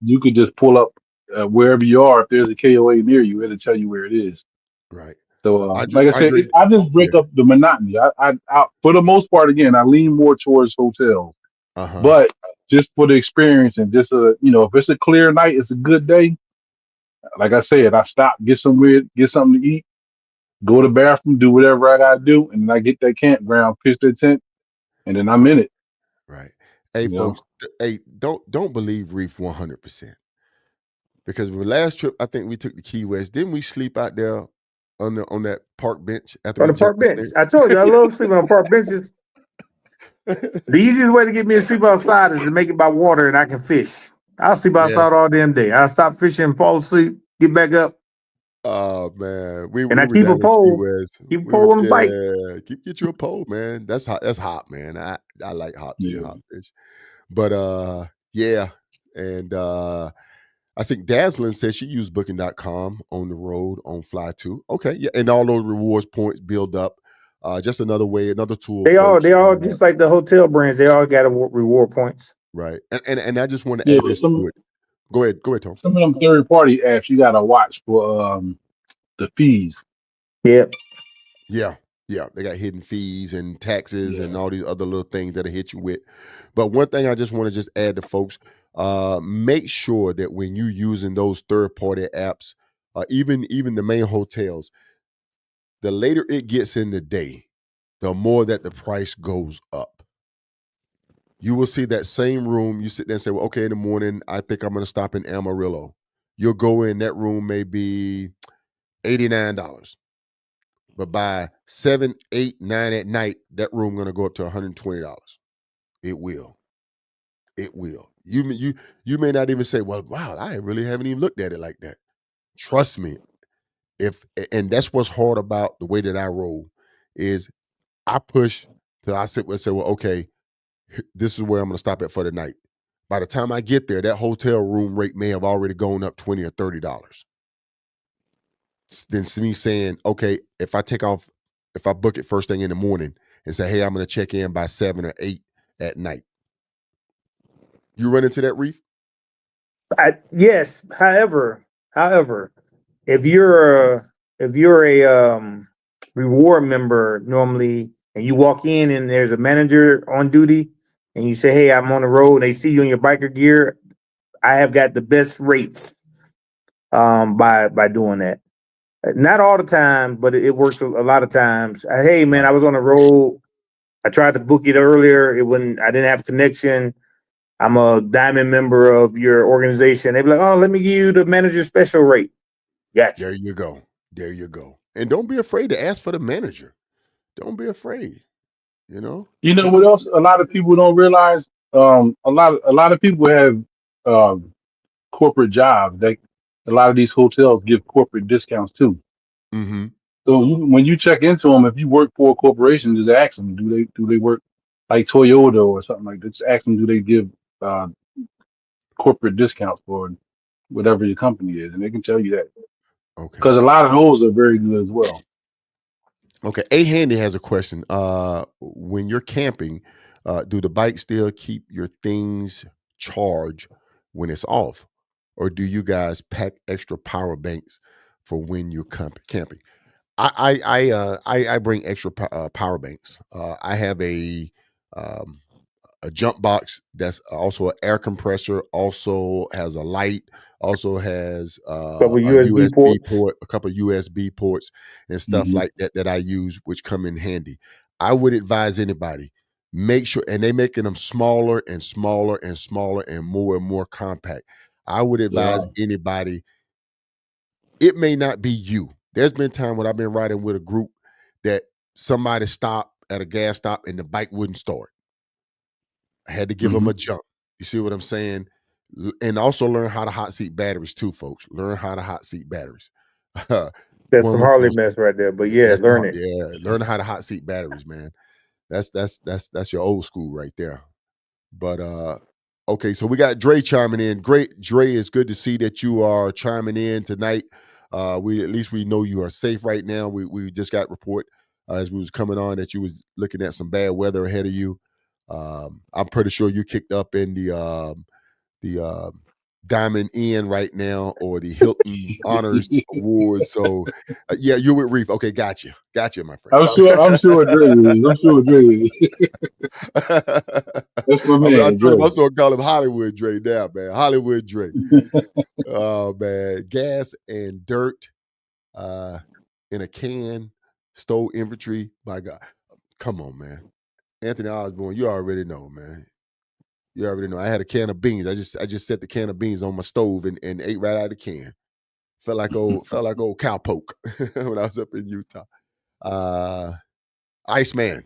you could just pull up wherever you are. If there's a KOA near you, it'll tell you where it is. Right. So, I drink. like I I said, drink. I just Yeah. break up the monotony. For the most part, again, I lean more towards hotels, Uh huh. but just for the experience and just if it's a clear night, it's a good day. Like I said, I stop, get somewhere, get something to eat, go to the bathroom, do whatever I gotta do, and then I get that campground, pitch the tent, and then I'm in it. Right. Hey, You know. folks. Hey, don't believe Reef 100%, because the last trip I think we took the Key West. Didn't we sleep out there on that park bench after On we the park jumped the bench. fence? I told you I love sleeping on park benches. The easiest way to get me to sleep outside is to make it by water and I can fish. I'll sleep Yeah. outside all damn day. I'll stop fishing, fall asleep, get back up, Oh man, and we I were keep a down in Key pole. West. Keep a We were pole on the bike. get you a pole, man. That's hot. That's hot, man. I like hop sea Yeah. hop fish, but yeah, and I think Dazzlin says she used Booking.com on the road on Fly too. Okay, yeah, and all those rewards points build up. Just another way, another tool. They folks, all just like the hotel brands. They all got reward points. right. And I just want to Yeah, add but this to it. Go ahead, Tom. some of them third party apps you gotta watch for the fees. Yep. Yeah, they got hidden fees and taxes and Yeah. all these other little things that'll hit you with. But one thing I just want to just add to folks, make sure that when you using those third party apps, even the main hotels, the later it gets in the day, the more that the price goes up. You will see that same room. You sit there and say, well, okay, in the morning, I think I'm going to stop in Amarillo. You'll go in, that room may be $89. But by 7, 8, 9 at night, that room going to go up to $120. It will. It will. You may not even say, well, wow, I really haven't even looked at it like that. Trust me. And that's what's hard about the way that I roll is I push till I sit and say, well, okay, this is where I'm going to stop at for the night. By the time I get there, that hotel room rate may have already gone up $20 or $30. Then me saying, okay, if I book it first thing in the morning and say, hey, I'm going to check in by 7 or 8 at night. You run into that, Reef? Yes. However, if you're a reward member normally, and you walk in and there's a manager on duty, and you say, "Hey, I'm on the road," and they see you in your biker gear, I have got the best rates by doing that. Not all the time, but it works a lot of times. Hey, man, I was on the road. I tried to book it earlier. It wouldn't. I didn't have connection. I'm a diamond member of your organization. They'd be like, "Oh, let me give you the manager special rate." Gotcha. There you go. There you go. And don't be afraid to ask for the manager. Don't be afraid. You know? You know what else? A lot of people don't realize. A lot of people have um, corporate jobs. A lot of these hotels give corporate discounts too. Mm-hmm. So when you check into them, if you work for a corporation, just ask them, do they work like Toyota or something like that? Just ask them, do they give uh, corporate discounts for whatever your company is, and they can tell you that Okay. because a lot of those are very good as well. Okay. A Handy has a question. When you're camping, do the bikes still keep your things charged when it's off? Or do you guys pack extra power banks for when you're camping? I bring extra power banks. I have um, a jump box that's also an air compressor, also has a light, also has Couple a USB USB ports. port, a couple of USB ports and stuff Hmm. like that I use, which come in handy. I would advise anybody, make sure, and they making them smaller and smaller and smaller and more compact. I would They advise are. anybody, it may not be you. There's been time when I've been riding with a group that somebody stopped at a gas stop and the bike wouldn't start. I had to give them Hmm. a jump. You see what I'm saying? And also learn how to hot seat batteries too, folks. Learn how to hot seat batteries. That's One some more Harley those. mess right there. But yeah, learn it. Yeah. Learn how to hot seat batteries, man. That's your old school right there. But okay, so we got Dre chiming in. Great, Dre, it's good to see that you are chiming in tonight. We at least we know you are safe right now. We just got report as we was coming on that you was looking at some bad weather ahead of you. I'm pretty sure you kicked up in the Diamond Inn right now or the Hilton Honors Awards. So yeah, you with Reef. Okay, gotcha, my friend. I'm sure. I'm sure Dre is. I'm sure Dre is. That's my I man, told him I Dre. was gonna call him Hollywood Dre now, man. Hollywood Dre. Oh man, gas and dirt in a can, stole infantry. My God, come on, man. Anthony Osborne, you already know, man. You already know. I had a can of beans. I just set the can of beans on my stove and ate right out of the can. Felt like old cowpoke when I was up in Utah. Uh Iceman.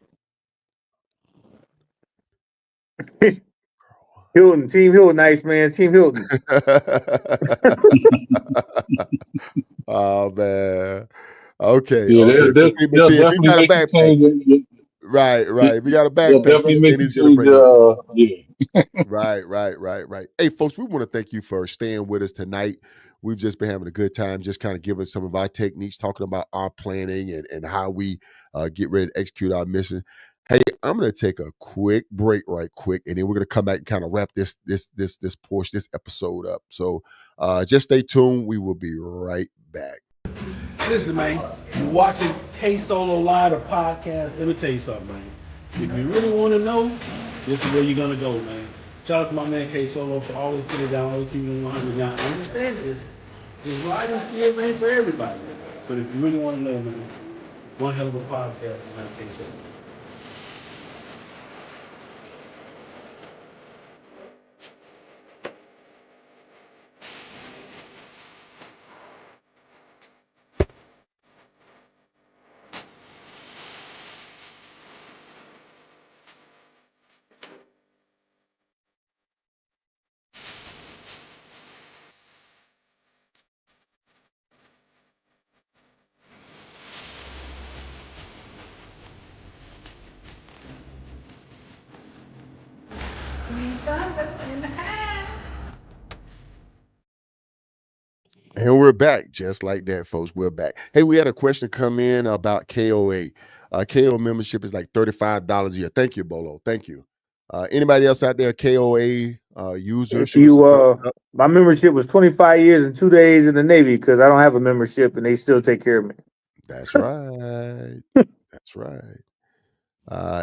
Hilton, Team Hilton, nice man. Team Hilton. Oh man. Okay, Yeah, okay. But they'll see, if you definitely got a make you backpack, change it. right, right. If you got a They'll backpack, he's definitely saying make you he's gonna change. bring you. Yeah. Right. Hey, folks, we want to thank you for staying with us tonight. We've just been having a good time, just kind of giving some of our techniques, talking about our planning and how we get ready to execute our mission. Hey, I'm gonna take a quick break, right quick, and then we're gonna come back and kind of wrap this portion, this episode up. So just stay tuned. We will be right back. Listen, man, you're watching Ksolo Live, the podcast. Let me tell you something, man. If you really want to know, this is where you're gonna go, man. Shout out to my man Ksolo for always putting it down, always keeping it 100 down. I understand this riding skills ain't for everybody. But if you really want to know, man, one hell of a podcast, man, Ksolo. And we're back, just like that, folks. We're back. Hey, we had a question come in about KOA. KOA membership is like $35 a year. Thank you, Bolo. Thank you. Anybody else out there, KOA user? If Show us a you thumbs up. my membership was 25 years and 2 days in the Navy because I don't have a membership and they still take care of me. That's right. That's right.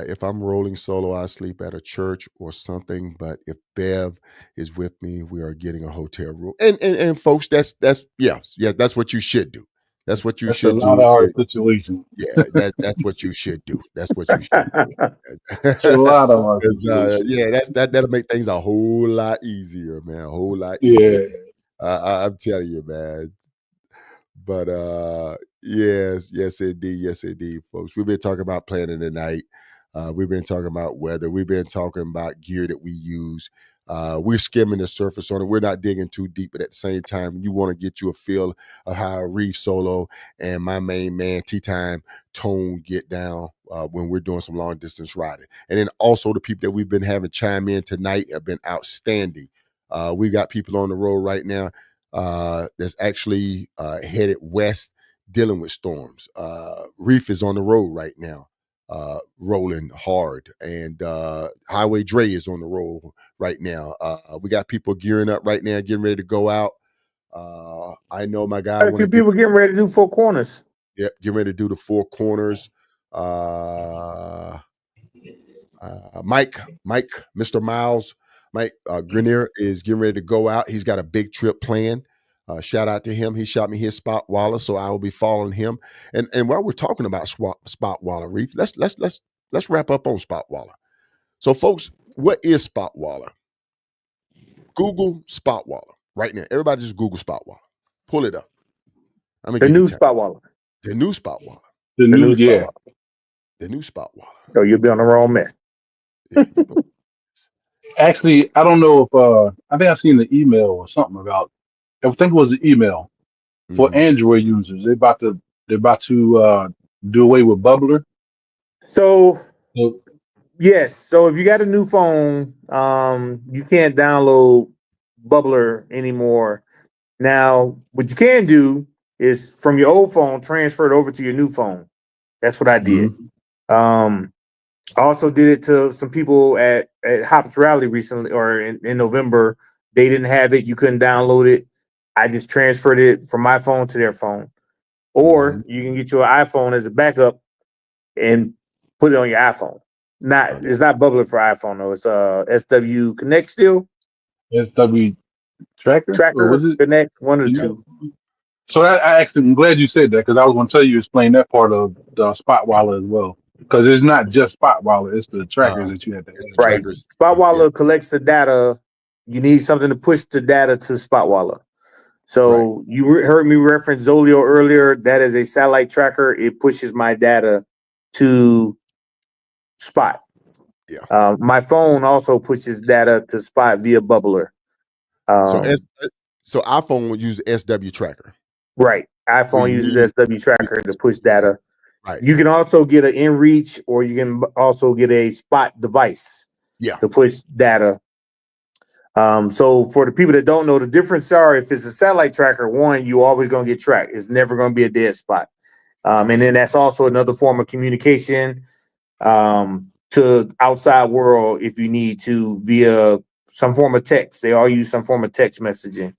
If I'm rolling solo, I sleep at a church or something. But if Bev is with me, we are getting a hotel room. And folks, that's that's what you should do. That's what you That's a should lot do. of our situation. Yeah, that's what you should do. That's what you should do. That's a lot of our Because situation. that'll make things a whole lot easier, man. A whole lot easier. Yeah. I'm telling you, man. But yes indeed, folks. We've been talking about planning tonight. We've been talking about weather. We've been talking about gear that we use. We're skimming the surface on it. We're not digging too deep, but at the same time, you want to get you a feel of how Reef Solo and my main man T-Time Tone get down when we're doing some long distance riding. And then also the people that we've been having chime in tonight have been outstanding. We got people on the road right now that's actually headed west dealing with storms. Reef is on the road right now, rolling hard, and Highway Dre is on the road right now. We got people gearing up right now, getting ready to go out. I know my guy Quite a want few to get people getting ready to do 4 corners. getting ready to do the 4 corners. Mike, Mr. Miles, Mike Grenier is getting ready to go out. He's got a big trip planned. Shout out to him. He shot me his spot Waller, so I will be following him. And while we're talking about Spot Waller Reef, let's wrap up on Spot Waller. So, folks, what is Spot Waller? Google Spot Waller right now. Everybody just Google Spot Waller. Pull it up. I'm gonna The give you new time. Spot Waller. The new Spot Waller. The new, Spot yeah. Waller. The new Spot Waller. So you'll be on the wrong mess. Yeah, Actually, I don't know if I think I seen the email or something about. I think it was the email for Android users. They're about to do away with Bubbler. So So, yes, so if you got a new phone, you can't download Bubbler anymore. Now, what you can do is from your old phone transfer it over to your new phone. That's what I did. I also did it to some people at Hops Rally recently, or in November. They didn't have it. You couldn't download it. I just transferred it from my phone to their phone. Or you can get your iPhone as a backup and put it on your iPhone. It's not Bubbler for iPhone though. It's SW Connect still. SW Tracker? Or was it Connect, one or two. So I'm glad you said that because I was going to tell you explain that part of the Spot Wallet as well. Because it's not just Spot Wallet; it's the trackers that you have to have. Right. Spot Wallet collects the data. You need something to push the data to Spot Wallet. So you heard me reference Zolio earlier. That is a satellite tracker. It pushes my data to Spot. Yeah. My phone also pushes data to Spot via Bubbler. So iPhone would use SW Tracker. Right. iPhone uses SW Tracker to push data. Right. You can also get an InReach, or you can also get a Spot device to push data. So for the people that don't know, the difference are if it's a satellite tracker, one, you always gonna get tracked. It's never gonna be a dead spot. And then that's also another form of communication to outside world if you need to via some form of text. They all use some form of text messaging.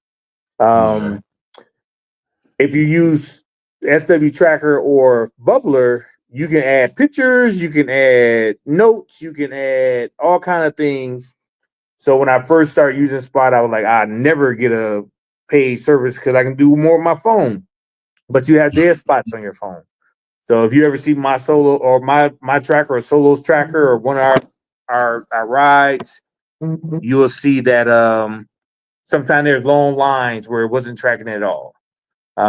If you use SW Tracker or Bubbler, you can add pictures, you can add notes, you can add all kind of things. So when I first started using Spot, I was like, I never get a paid service because I can do more with my phone. But you have dead spots on your phone. So if you ever see my solo or my tracker or Solo's tracker or one of our rides, you will see that sometimes there's long lines where it wasn't tracking at all.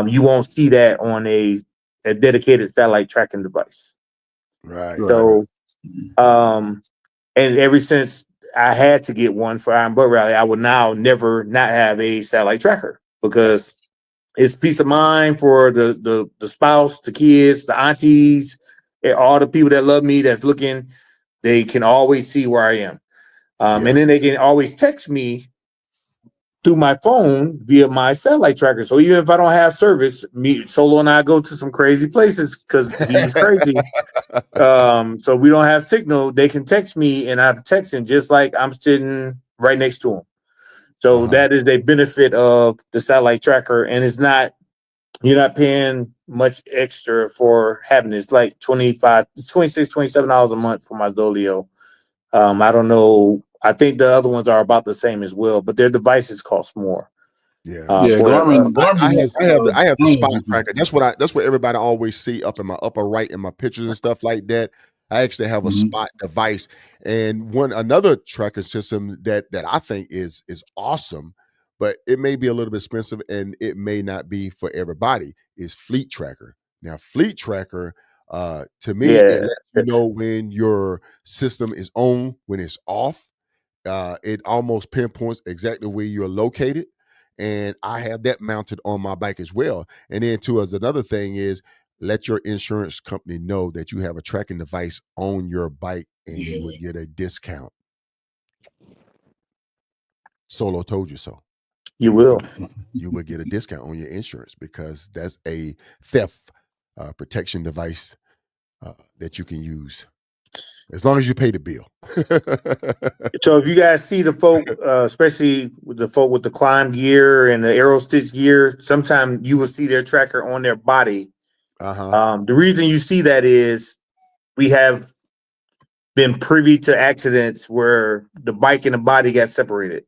You won't see that on a dedicated satellite tracking device. Right. So, and ever since I had to get one for Iron Butt Rally, I will now never not have a satellite tracker because it's peace of mind for the spouse, the kids, the aunties, and all the people that love me that's looking. They can always see where I am, and then they can always text me through my phone via my satellite tracker. So even if I don't have service, me Solo and I go to some crazy places because he's crazy. So we don't have signal. They can text me and I'm texting just like I'm sitting right next to him. So that is a benefit of the satellite tracker, and you're not paying much extra for having it. It's like $26, $27 a month for my Zolio. I don't know. I think the other ones are about the same as well, but their devices cost more. Yeah. Garmin I have the spot has tracker. That's what everybody always see up in my upper right in my pictures and stuff like that. I actually have a spot device, and another tracking system that I think is awesome, but it may be a little bit expensive and it may not be for everybody. Is Fleet Tracker. Now, Fleet Tracker, to me, it lets you know when your system is on, when it's off. It almost pinpoints exactly where you're located. And I have that mounted on my bike as well. And then too, as another thing is let your insurance company know that you have a tracking device on your bike and you would get a discount. Solo told you so. You will. You will get a discount on your insurance because that's a theft protection device that you can use as long as you pay the bill. So if you guys see the folk, especially with the folk with the climb gear and the Aerostitch gear, sometimes you will see their tracker on their body. The reason you see that is we have been privy to accidents where the bike and the body got separated.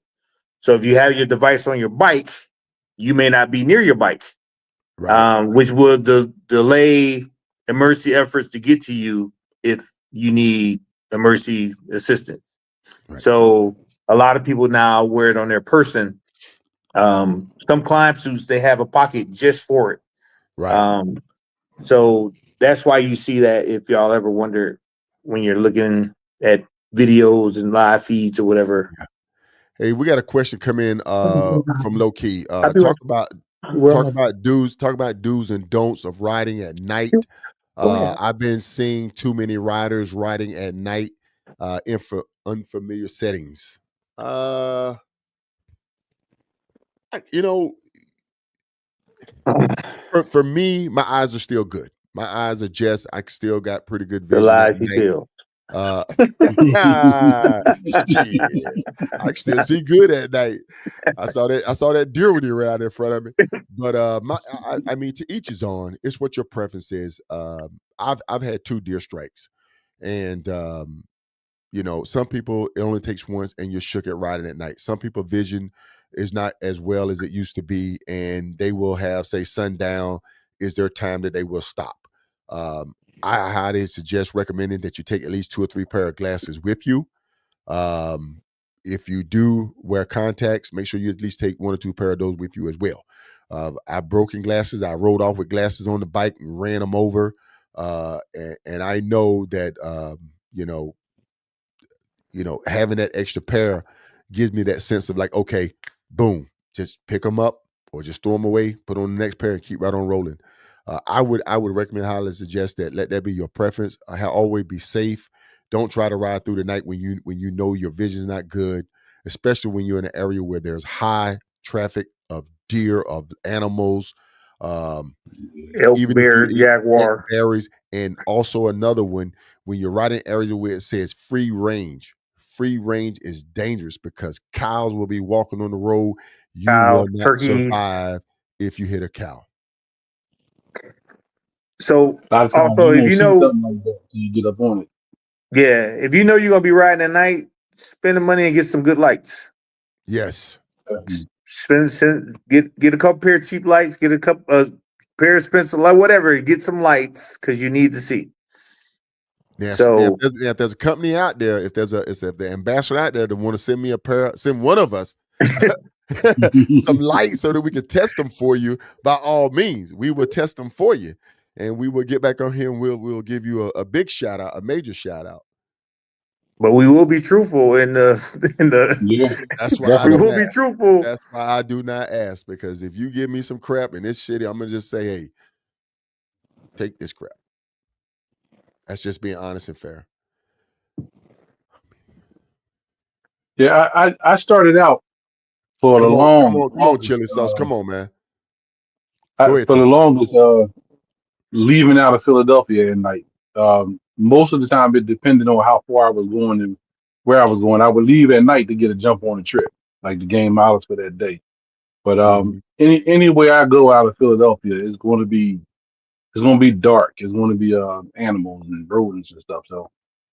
So if you have your device on your bike, you may not be near your bike, which will delay emergency efforts to get to you if you need emergency assistance. So a lot of people now wear it on their person. Some climb suits, they have a pocket just for it. So that's why you see that if y'all ever wonder when you're looking at videos and live feeds or whatever. Hey, we got a question come in from Low Key. Talk about do's and don'ts of riding at night. I've been seeing too many riders riding at night in unfamiliar settings. For me, my eyes are still good. My eyes are I still got pretty good vision. The lies you feel. Shit, I can still see good at night. I saw that deer when he ran out in front of me. But I mean, to each his own. It's what your preference is. I've had 2 deer strikes, and some people it only takes once, and you're shook at riding at night. Some people vision is not as well as it used to be, and they will have say sundown is their time that they will stop. I highly recommending that you take at least 2 or 3 pair of glasses with you. If you do wear contacts, make sure you at least take 1 or 2 pair of those with you as well. I've broken glasses. I rode off with glasses on the bike and ran them over. And I know that, having that extra pair gives me that sense of like, okay, boom, just pick them up or just throw them away, put on the next pair and keep right on rolling. I would recommend, highly suggest that let that be your preference. Always be safe. Don't try to ride through the night when you know your vision is not good. especially when you're in an area where there's high traffic of deer, of animals, Elk, even if bear, you eat jaguar, berries. And also another one, when you're riding areas where it says free range. Free range is dangerous because cows will be walking on the road. You will cows, not turkeys. survive if you hit a cow. So A lot of times also, you if won't you see know, something like that till you get up on it. yeah, if you know you're gonna be riding at night, spend the money and get some good lights. Yes. Get a couple pair of cheap lights, get a couple pair of expensive light, whatever. Get some lights because you need to see. Now, So, if there's a company out there, if the ambassador out there that want to send one of us some lights so that we can test them for you, by all means, we will test them for you, and we will get back on here and we'll give you a big shout out, a major shout out. but we will be truthful in the in the. Yeah, That's why I We don't will definitely. be ask. truthful. That's why I do not ask, because if you give me some crap in this shitty, I'm gonna just say, hey, take this crap. That's just being honest and fair. Yeah, I started out for the Come on, longest. chili sauce. Come on, man. Go ahead, For the Tom. longest, leaving out of Philadelphia at night. Most of the time, it depended on how far I was going and where I was going. I would leave at night to get a jump on the trip, like to gain mileage for that day. But Mhm. anywhere I go out of Philadelphia, it's going to be dark. It's going to be animals and rodents and stuff. So,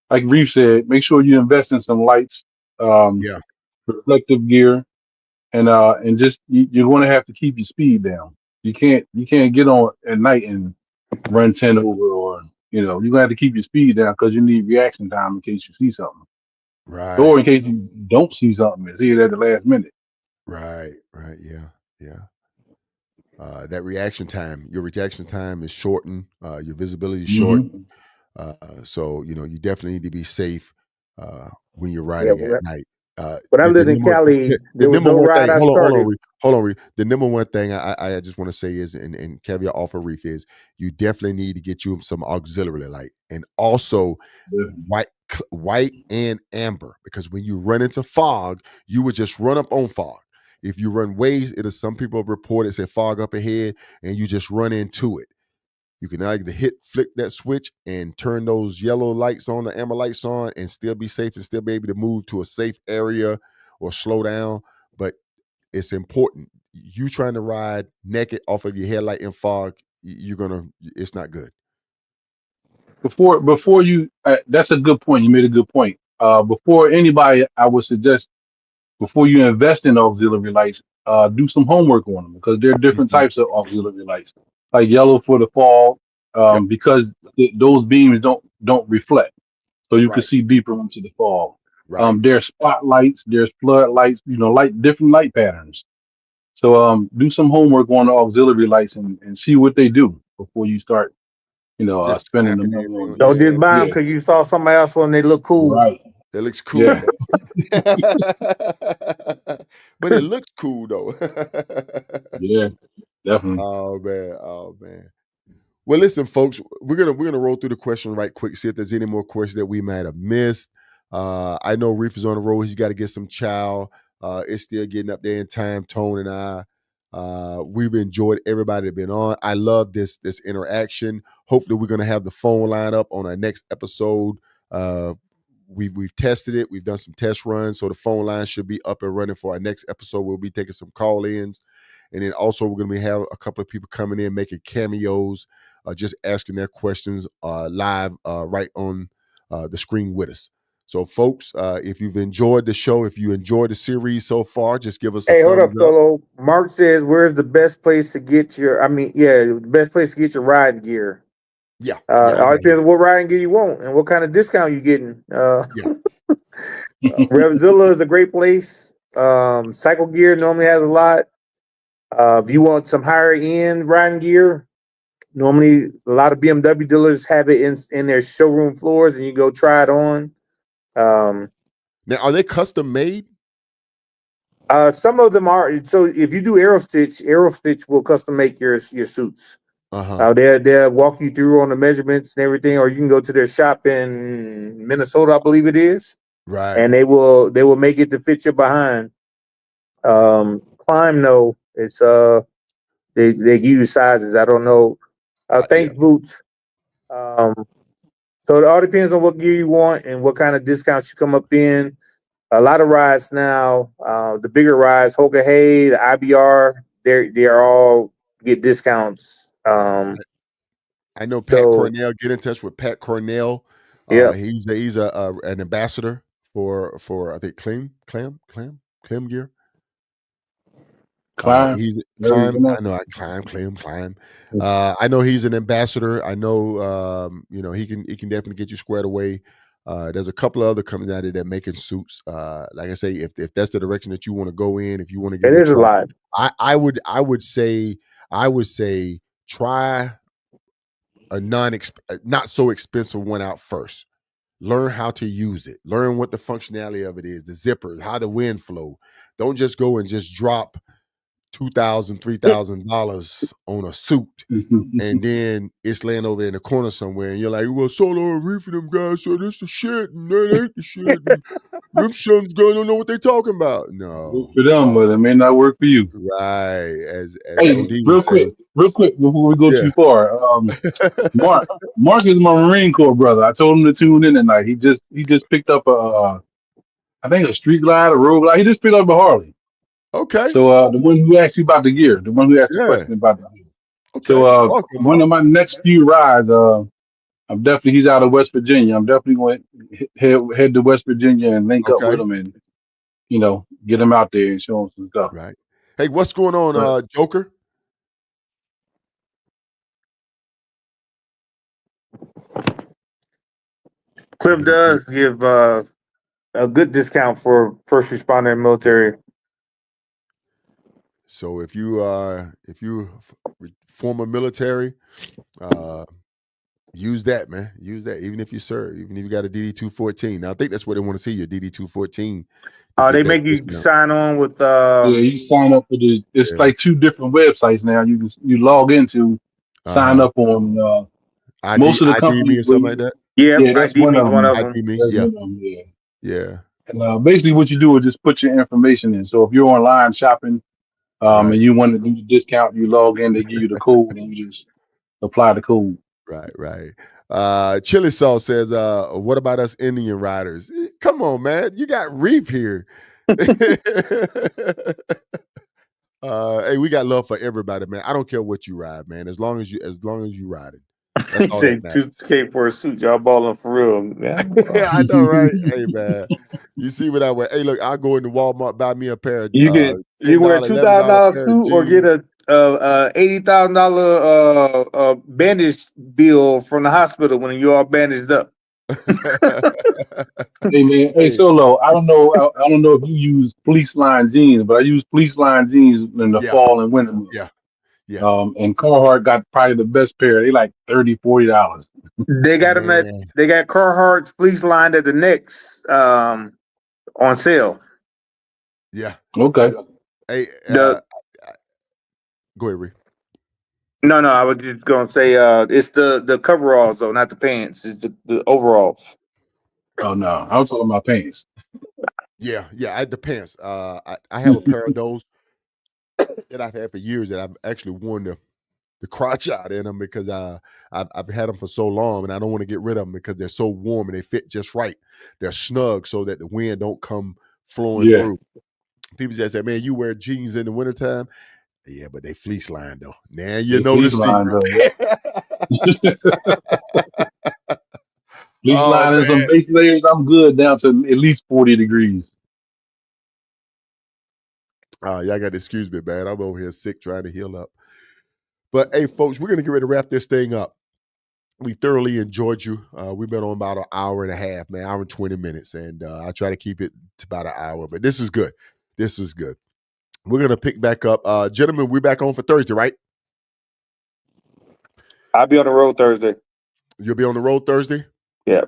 like Reef said, make sure you invest in some lights, um, Yeah. reflective gear, and just you're going to have to keep your speed down. You can't get on at night and run 10 over, or you're gonna have to keep your speed down because you need reaction time in case you see something, or Right. in case you don't see something and see it at the last minute. Right. Right. Yeah. Yeah. Your reaction time is shortened. Your visibility is short. Hmm. So you definitely need to be safe when you're Yeah, riding at night. when I The lived in Cali, the there was number no one ride thing. I Hold on, started. Reef. Hold on, Reef. The number one thing I just want to say is, and caveat off of Reef, is you definitely need to get you some auxiliary light, and also white and amber, because when you run into fog, you would just run up on fog. If you run waves, it is, some people have reported, say fog up ahead, and you just run into it. You can either flick that switch and turn those yellow lights on, the amber lights on, and still be safe and still be able to move to a safe area or slow down. But it's important. You trying to ride naked off of your headlight in fog, it's not good. Before you, that's a good point. You made a good point. Before anybody, I would suggest before you invest in auxiliary lights, do some homework on them because there are different Mhm. types of auxiliary lights, like yellow for the fog, Yep. because those beams don't reflect, so you can Right. see deeper into the fog. Right. There's spotlights, there's floodlights, light different light patterns. So do some homework on the auxiliary lights and see what they do before you start, Just spending the snapping money anything on on. Don't them. just Yeah. buy them Yeah, because you saw somebody else when they look cool. right. That looks cool, Yeah, but but it looks cool though. yeah, definitely. Oh man. Oh man. Well, listen, folks, we're gonna roll through the question right quick, see if there's any more questions that we might have missed. I know Reef is on the road; he's got to get some chow. It's still getting up there in time. Tone and I, we've enjoyed everybody that been on. I love this interaction. Hopefully, we're gonna have the phone line up on our next episode. Uh, we've tested it. We've done some test runs, so the phone line should be up and running for our next episode. We'll be taking some call-ins, and then also we're going to have a couple of people coming in making cameos, just asking their questions live right on the screen with us. So, folks, if you've enjoyed the show, if you enjoyed the series so far, just give us a Hey, hold up, thumbs up. Solo. Mark says, "Where's the best place to get your? I mean, yeah, the best place to get your riding gear. Yeah, yeah, I All got it. depends on what riding gear you want and what kind of discount you getting. Yeah, Revzilla is a great place. Cycle Gear normally has a lot. If you want some higher end riding gear, normally a lot of BMW dealers have it in their showroom floors, and you go try it on. Um, now are they custom made? some of them are. So if you do Aerostitch will custom make your suits. Uh-huh. They'll walk you through on the measurements and everything, or you can go to their shop in Minnesota, I believe it is. Right. and they will make it to fit your behind. Climb, no, it's they give you sizes. I don't know. Yeah. Thanks, boots. Um, so it all depends on what gear you want and what kind of discounts you come up in. A lot of rides now, the bigger rides, Hoka Hey, the IBR, they're all get discounts. I know Pat So Cornell. Get in touch with Pat Cornell. yeah, He's an ambassador for I think Clem gear. Climb. He's There you climb. go. I know I climb. I know he's an ambassador. I know he can definitely get you squared away. There's a couple of other companies out there that making suits. Like I say, if that's the direction that you want to go in, if you want to give it it a is a try, lot. I would say try a not so expensive one out first. Learn how to use it. Learn what the functionality of it is, the zippers, how the wind flow. Don't just go and just drop $2,000, $3,000 on a suit, and then it's laying over in the corner somewhere, and you're like, "Well, Solo and Reef for them guys, so this the shit, and that ain't the shit. And them sons don't know what they talking about." Work No, for them, but it may not work for you. right? As Hey, OD would say, real quick, before we go yeah. too far, Mark is my Marine Corps brother. I told him to tune in tonight. He just picked up I think a street glide, a road glide. He just picked up a Harley. Okay, So the one who asked you about the gear, the one who asked the yeah, question about the gear. So okay. Welcome, one Mark. of my next few rides, he's out of West Virginia. I'm definitely going to head to West Virginia and link up with Okay, him and get him out there and show him some stuff. right. Hey, what's going on, But Joker? Cliff does give a good discount for first responder and military. So if you former military, use that, man. Use that. Even if you serve, even if you got a DD 214. Now I think that's what they want to see, your DD 214 to get They that make you discount. sign on with yeah, you sign up for it's Yeah. like two different websites now. You log into, sign Uh-huh. up on most of the ID me companies. or something like that. yeah, Yeah, that's ID one means of one them. of them. ID me. That's Yeah. one of them. Yeah. Yeah. And basically, what you do is just put your information in. So if you're online shopping, Right. and you want to do the discount, you log in, they give you the code, and you just apply the code. Right. Chili Sauce says, what about us Indian riders? Come on, man. You got Reef here. Hey, we got love for everybody, man. I don't care what you ride, man. As long as you ride it. That's He all that said matters. 2K for a suit. Y'all balling for real. Yeah. I know, right? Hey, man. You see what I wear? Hey, look, I'll go into Walmart, buy me a pair of You wear $10, $2,000 $11 pair of suit or get jeans. a $80,000 bandage bill from the hospital when you all bandaged up. Hey man, hey Hey, Solo. I don't know if you use fleece line jeans, but I use fleece line jeans in the yeah, fall and winter months. yeah, yeah. And Carhartt got probably the best pair. They like $30, $40. They got them at Man, they got Carhartt's fleece lined at the necks on sale. yeah. Okay. Hey, The go ahead, Ree. No, I was just gonna say it's the coveralls though, not the pants. It's the overalls. Oh no, I was talking about pants. Yeah, the pants. I have a pair of those that I've had for years that I've actually worn the crotch out in them because I've had them for so long and I don't want to get rid of them because they're so warm and they fit just right. They're snug so that the wind don't come flowing Yeah, through. People just say, "Man, you wear jeans in the wintertime?" Yeah, but they fleece lined though. Now you they know the fleece line secret. though. Fleece Oh line and some man. base layers. I'm good down to at least 40 degrees. Y'all got to excuse me, man. I'm over here sick trying to heal up. But hey, folks, we're gonna get ready to wrap this thing up. We thoroughly enjoyed you. We've been on about an hour and a half, man, hour and 20 minutes. And I try to keep it to about an hour, but this is good. This is good. We're going to pick back up. Gentlemen, we're back on for Thursday, right? I'll be on the road Thursday. You'll be on the road Thursday? Yeah.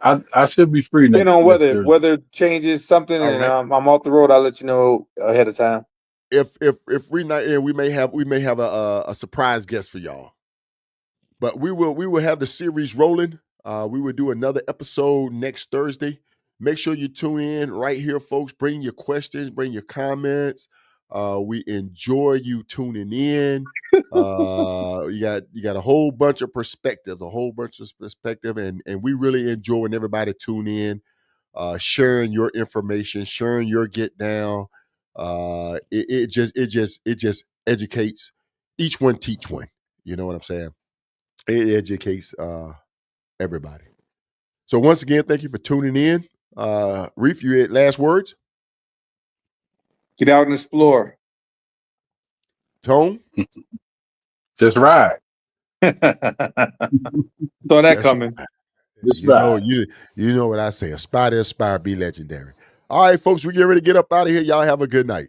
I should be free Depending on next weather. If Thursday. weather changes something All and right. I'm off the road, I'll let you know ahead of time. If we're not in, we may have a surprise guest for y'all. But we will have the series rolling. We will do another episode next Thursday. Make sure you tune in right here, folks. Bring your questions, bring your comments. We enjoy you tuning in. You got a whole bunch of perspectives, and we really enjoy when everybody tune in, sharing your information, sharing your get down. It just educates. Each one teach one. You know what I'm saying? It educates everybody. So once again, thank you for tuning in. Reef, you had last words? Get out and explore. Tone? Just ride. Saw that coming. Just You know, ride. you know what I say. Aspire to aspire, be legendary. All right, folks, we get ready to get up out of here. Y'all have a good night.